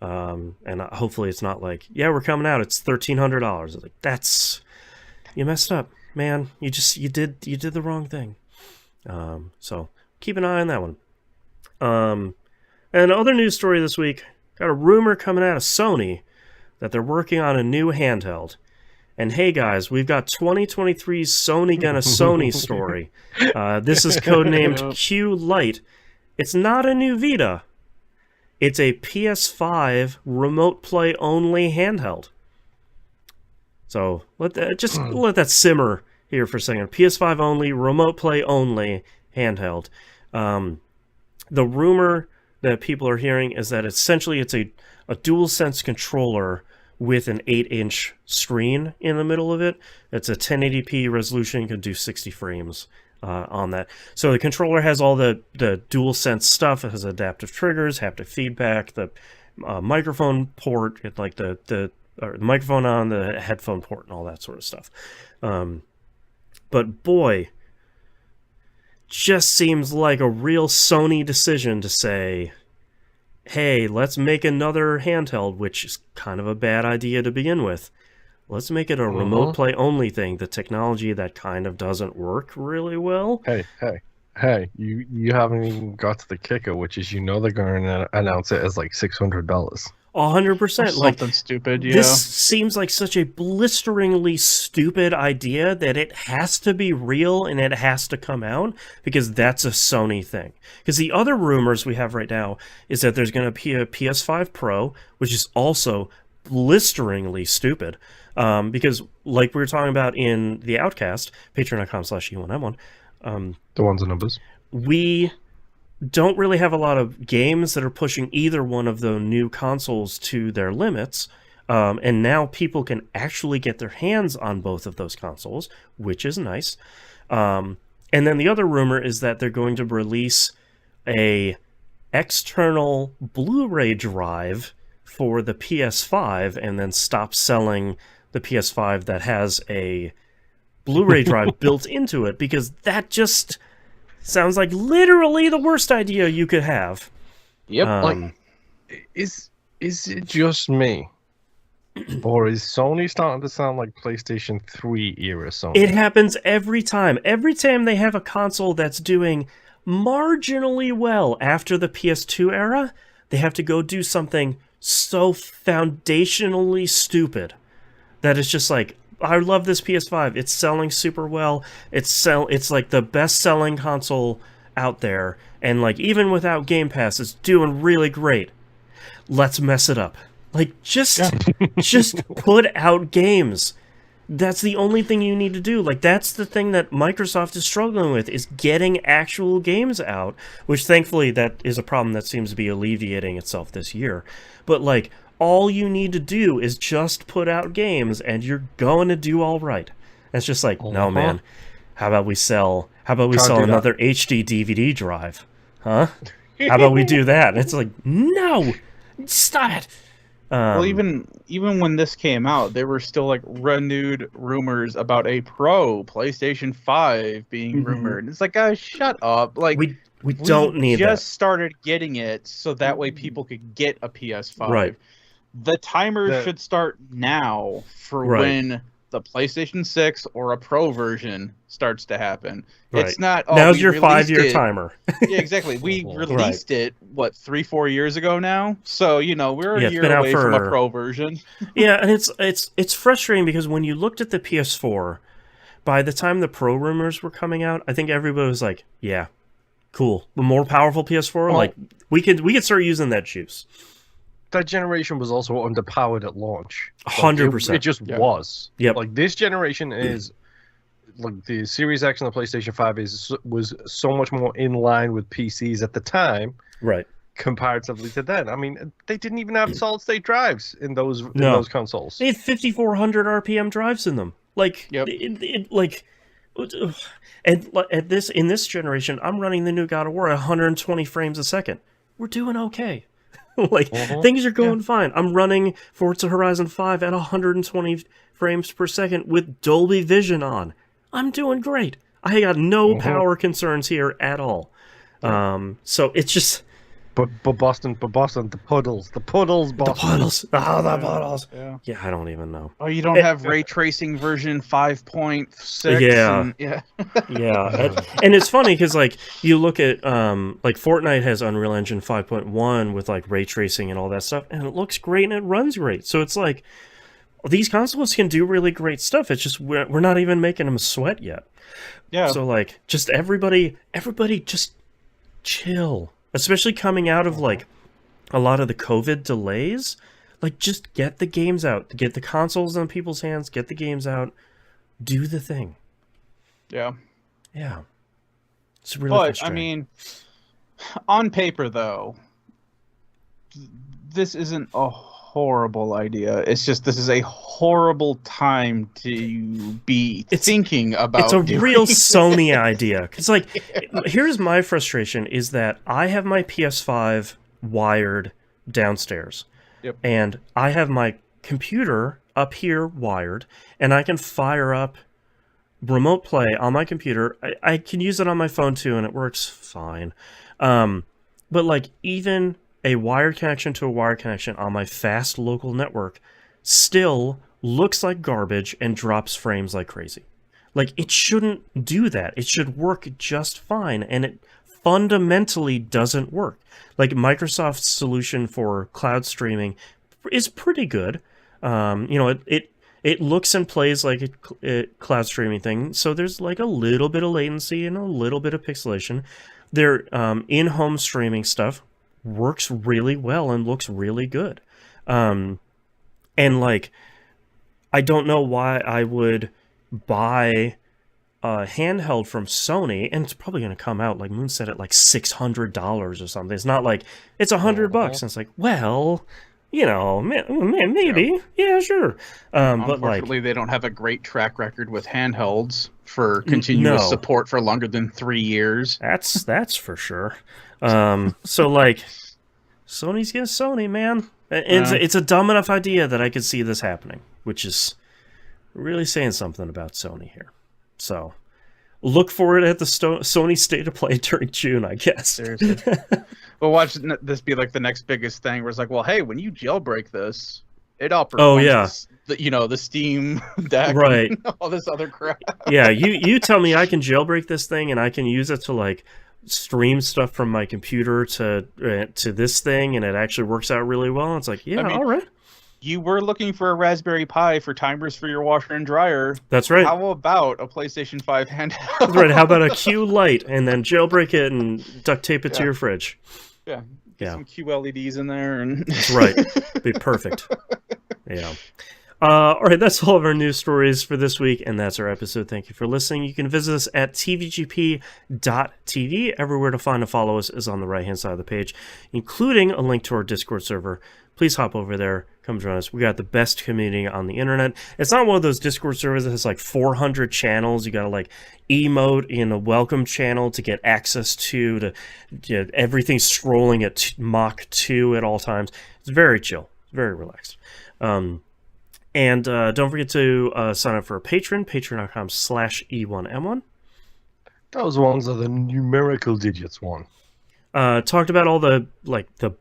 And hopefully it's not like, yeah, we're coming out, it's $1,300. Like, you messed up, man. You did the wrong thing. So keep an eye on that one. And other news story this week, got a rumor coming out of Sony that they're working on a new handheld. And hey guys, we've got 2023's Sony Gonna Sony story. This is codenamed Q Lite. It's not a new Vita. It's a PS5 remote play only handheld. So let that simmer here for a second. PS5 only, remote play only handheld. The rumor that people are hearing is that essentially it's a DualSense controller with an 8-inch screen in the middle of it. It's a 1080p resolution, can do 60 frames on that. So the controller has all the DualSense stuff. It has adaptive triggers, haptic feedback, the microphone port, like the microphone on, the headphone port, and all that sort of stuff. But boy, just seems like a real Sony decision to say, hey, let's make another handheld, which is kind of a bad idea to begin with. Let's make it a remote play only thing, the technology that kind of doesn't work really well. Hey. Hey, you haven't even got to the kicker, which is they're going to announce it as like $600. 100%. Like Something stupid, yeah. this seems like such a blisteringly stupid idea that it has to be real and it has to come out because that's a Sony thing. Because the other rumors we have right now is that there's going to be a PS5 Pro, which is also blisteringly stupid. Because like we were talking about in the Outcast, patreon.com/E1M1, The ones and numbers. we don't really have a lot of games that are pushing either one of the new consoles to their limits. And now people can actually get their hands on both of those consoles, which is nice. And then the other rumor is that they're going to release a external Blu-ray drive for the PS5 and then stop selling the PS5 that has a Blu-ray drive built into it, because that just sounds like literally the worst idea you could have. Yep. Is it just me? Or is Sony starting to sound like PlayStation 3 era Sony? It happens every time. Every time they have a console that's doing marginally well after the PS2 era, they have to go do something so foundationally stupid that it's just like, I love this PS5. It's selling super well. It's like the best-selling console out there, and like even without Game Pass, it's doing really great. Let's mess it up. Like just put out games. That's the only thing you need to do. Like that's the thing that Microsoft is struggling with, is getting actual games out, which thankfully that is a problem that seems to be alleviating itself this year. But like, all you need to do is just put out games and you're going to do all right. It's just like, no man, how about we sell another HD DVD drive? Huh? How about we do that? And it's like, no, stop it. Well, even when this came out, there were still like renewed rumors about a Pro PlayStation 5 being rumored. It's like, guys, shut up. Like we don't need that. We just started getting it so that way people could get a PS5. Right. The timer should start now for when the PlayStation 6 or a Pro version starts to happen. Right. It's not. Oh, now's your 5-year timer. Yeah, exactly. We released it 3-4 years ago now, so we're a year away from a Pro version. Yeah, and it's frustrating because when you looked at the PS4, by the time the Pro rumors were coming out, I think everybody was like, "Yeah, cool, a more powerful PS4. Well, like we could start using that juice." That generation was also underpowered at launch. 100%. It just was. Yep. Like this generation is like the Series X and the PlayStation 5 was so much more in line with PCs at the time. Right. Comparatively to then. I mean, they didn't even have solid state drives in those consoles. They had 5,400 RPM drives in them. Like and in this generation, I'm running the new God of War at 120 frames a second. We're doing okay. Like things are going fine. I'm running Forza Horizon 5 at 120 frames per second with Dolby Vision on. I'm doing great. I got no power concerns here at all. So it's just. But Boston, the puddles, Boston. The puddles. Oh, the puddles. Yeah, I don't even know. Oh, you don't have ray tracing version 5.6? Yeah. Yeah. And it's funny because, like, you look at, like, Fortnite has Unreal Engine 5.1 with, like, ray tracing and all that stuff, and it looks great and it runs great. So it's like, these consoles can do really great stuff. It's just, we're not even making them sweat yet. Yeah. So, like, just everybody just chill. Especially coming out of, like, a lot of the COVID delays. Like, just get the games out. Get the consoles in people's hands. Get the games out. Do the thing. Yeah. Yeah. It's really frustrating. I mean, on paper, though, this isn't a horrible idea. It's just this is a horrible time to be thinking about. It's a real Sony idea. Because, like, here's my frustration is that I have my PS5 wired downstairs. Yep. And I have my computer up here wired, and I can fire up Remote Play on my computer. I can use it on my phone, too, and it works fine. But, like, even a wired connection to a wired connection on my fast local network still looks like garbage and drops frames like crazy. Like, it shouldn't do that. It should work just fine, and it fundamentally doesn't work. Like, Microsoft's solution for cloud streaming is pretty good. It looks and plays like a cloud streaming thing, so there's like a little bit of latency and a little bit of pixelation. Their in-home streaming stuff works really well and looks really good. And like, I don't know why I would buy a handheld from Sony, and it's probably going to come out, like Moon said, at like $600 or something. It's not like it's $100, and it's like, well, you know, maybe, yeah, sure. But like, unfortunately, they don't have a great track record with handhelds for continuous support for longer than 3 years. That's for sure. So like, Sony's getting Sony, man. It's a dumb enough idea that I could see this happening, which is really saying something about Sony here. So look for it at the Sony State of Play during June, I guess. Seriously. Well, watch this be like the next biggest thing where it's like, well, hey, when you jailbreak this, it outperforms the Steam deck, right? And all this other crap. Yeah, you tell me I can jailbreak this thing and I can use it to like stream stuff from my computer to this thing, and it actually works out really well. It's like, yeah, all right. You were looking for a Raspberry Pi for timers for your washer and dryer. That's right. How about a PlayStation 5 handheld? That's right. How about a Q Lite and then jailbreak it and duct tape it to your fridge? Yeah. Get some QLEDs in there. That's right. Be perfect. Yeah. All right, that's all of our news stories for this week, and that's our episode. Thank you for listening. You can visit us at tvgp.tv. Everywhere to find and follow us is on the right-hand side of the page, including a link to our Discord server. Please hop over there. Come join us. We got the best community on the internet. It's not one of those Discord servers that has like 400 channels. You got to like emote in a welcome channel to get access to everything scrolling at Mach 2 at all times. It's very chill. Very relaxed. And don't forget to sign up for a patron, patreon.com/E1M1. Those ones are the numerical digits one. Talked about all the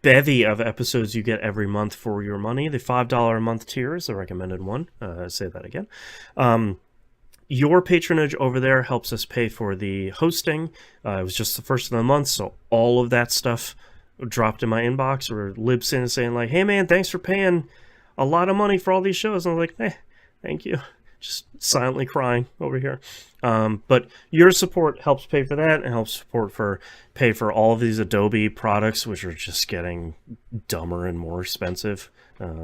bevy of episodes you get every month for your money. The $5 a month tier is the recommended one. Say that again. Your patronage over there helps us pay for the hosting. It was just the first of the month, so all of that stuff dropped in my inbox, or Libsyn saying like, hey man, thanks for paying a lot of money for all these shows. And I'm like, thank you. Just silently crying over here. But your support helps pay for that, and helps pay for all of these Adobe products, which are just getting dumber and more expensive.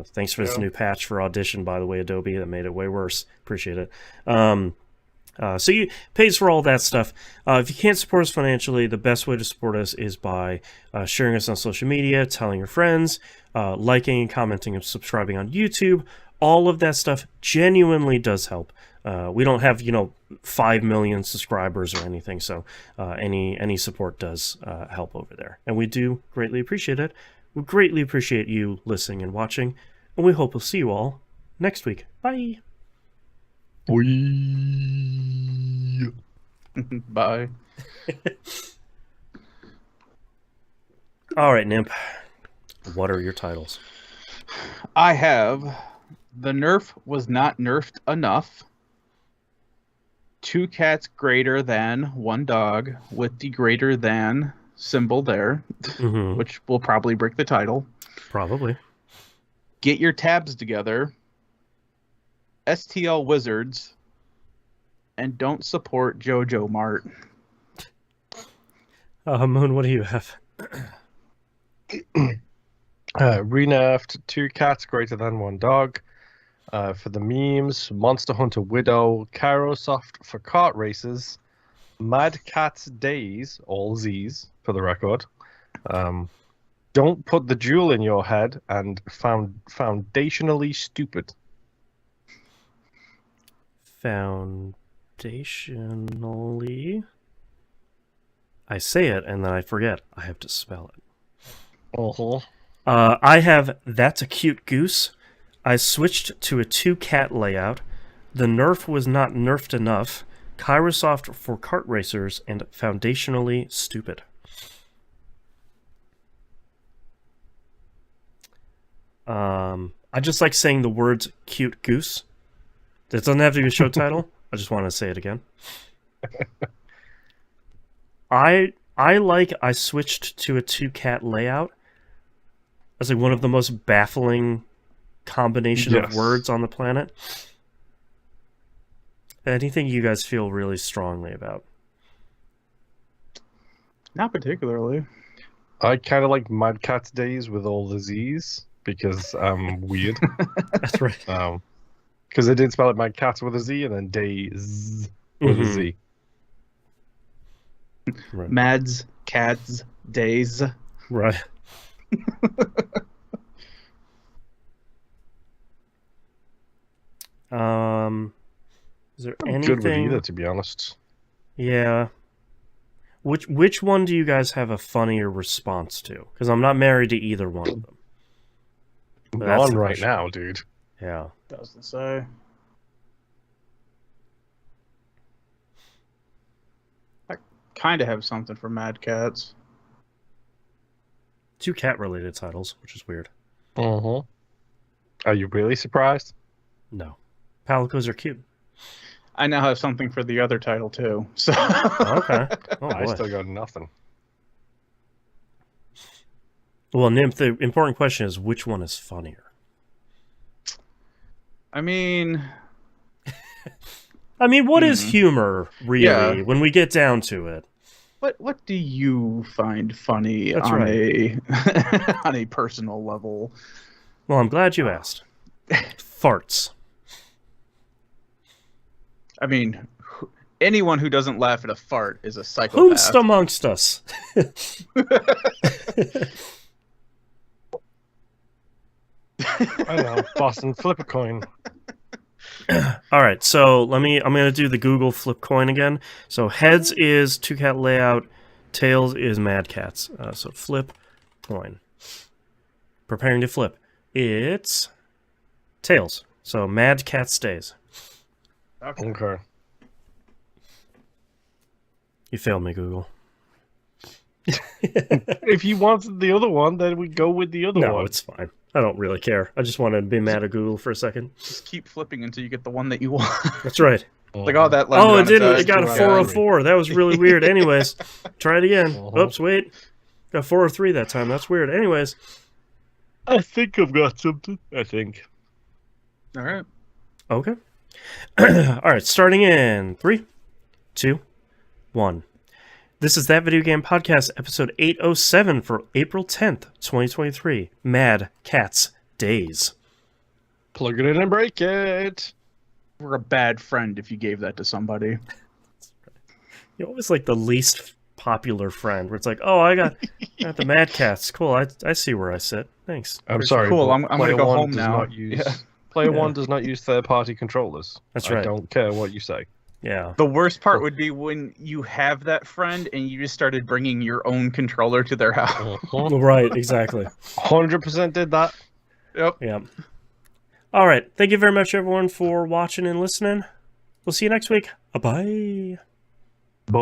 Thanks for this new patch for Audition, by the way, Adobe. That made it way worse. Appreciate it. So you pays for all that stuff. If you can't support us financially, the best way to support us is by sharing us on social media, telling your friends, liking and commenting and subscribing on YouTube. All of that stuff genuinely does help. We don't have 5 million subscribers or anything, so any support does help over there, and we do greatly appreciate it. We greatly appreciate you listening and watching, and we hope we'll see you all next week. Bye. Bye. All right, Nimp. What are your titles? I have The Nerf Was Not Nerfed Enough. 2 cats greater than 1 dog, with the greater than symbol there, which will probably break the title. Probably. Get Your Tabs Together. STL Wizards, and Don't Support JoJo Mart. Moon, what do you have? Renerfed 2 cats greater than 1 dog. For the memes, Monster Hunter Widow, Kairosoft for kart races, Mad Catz Dayz, all Z's for the record. Don't Put the Jewel in Your Head, and Foundationally Stupid. Foundationally. I say it and then I forget. I have to spell it. I have That's a Cute Goose. I switched to a 2-cat layout. The Nerf Was Not Nerfed Enough. Kairosoft for kart racers, and Foundationally Stupid. I just like saying the words cute goose. That doesn't have to be a show title. I just want to say it again. I switched to a 2-cat layout as like one of the most baffling combination of words on the planet. Anything you guys feel really strongly about? Not particularly. I kind of like Mad Catz Dayz with all the Z's because I'm weird. That's right. Because they did spell it Mad Catz with a Z and then Dayz with a Z. Right. Mads, Katz, Dayz. Right. Is there anything good with either, to be honest? Yeah. Which one do you guys have a funnier response to? Because I'm not married to either one of them. None right now, dude. Yeah. Doesn't say. I kind of have something for Mad Catz. 2 cat-related titles, which is weird. Are you really surprised? No. Palicos are cute. I now have something for the other title too. So okay. Oh, I boy. still got nothing. Well, Nymph, the important question is which one is funnier? I mean, what is humor really when we get down to it? What do you find funny That's on right. on a personal level? Well, I'm glad you asked. Farts. I mean, anyone who doesn't laugh at a fart is a psychopath. Whomst amongst us? I don't know. Boston, flip a coin. All right, so I'm gonna do the Google flip coin again. So heads is 2-cat layout, tails is Mad Catz. So flip coin. Preparing to flip. It's tails. So Mad Catz stays. Okay. You failed me, Google. If you wanted the other one, then we go with the other one. No, it's fine. I don't really care. I just want to be mad at Google for a second. Just keep flipping until you get the one that you want. That's right. Like, oh, that. Oh, it didn't. It got a 404. That was really weird. Anyways, try it again. Oops, wait. Got 403 that time. That's weird. Anyways. I think I've got something. I think. All right. Okay. All right, starting in 3, 2, 1. This is That Video Game Podcast, episode 807 for April 10th, 2023. Mad Catz Dayz. Plug it in and break it. We're a bad friend if you gave that to somebody. You're always like the least popular friend, where it's like, oh, I got the Mad Catz. Cool, I see where I sit. Thanks. I'm sorry. Cool, I'm going to go home now. Player 1 does not use third-party controllers. That's right. I don't care what you say. Yeah. The worst part would be when you have that friend and you just started bringing your own controller to their house. Right, exactly. 100% did that. Yep. Yeah. All right. Thank you very much, everyone, for watching and listening. We'll see you next week. Bye. Bye.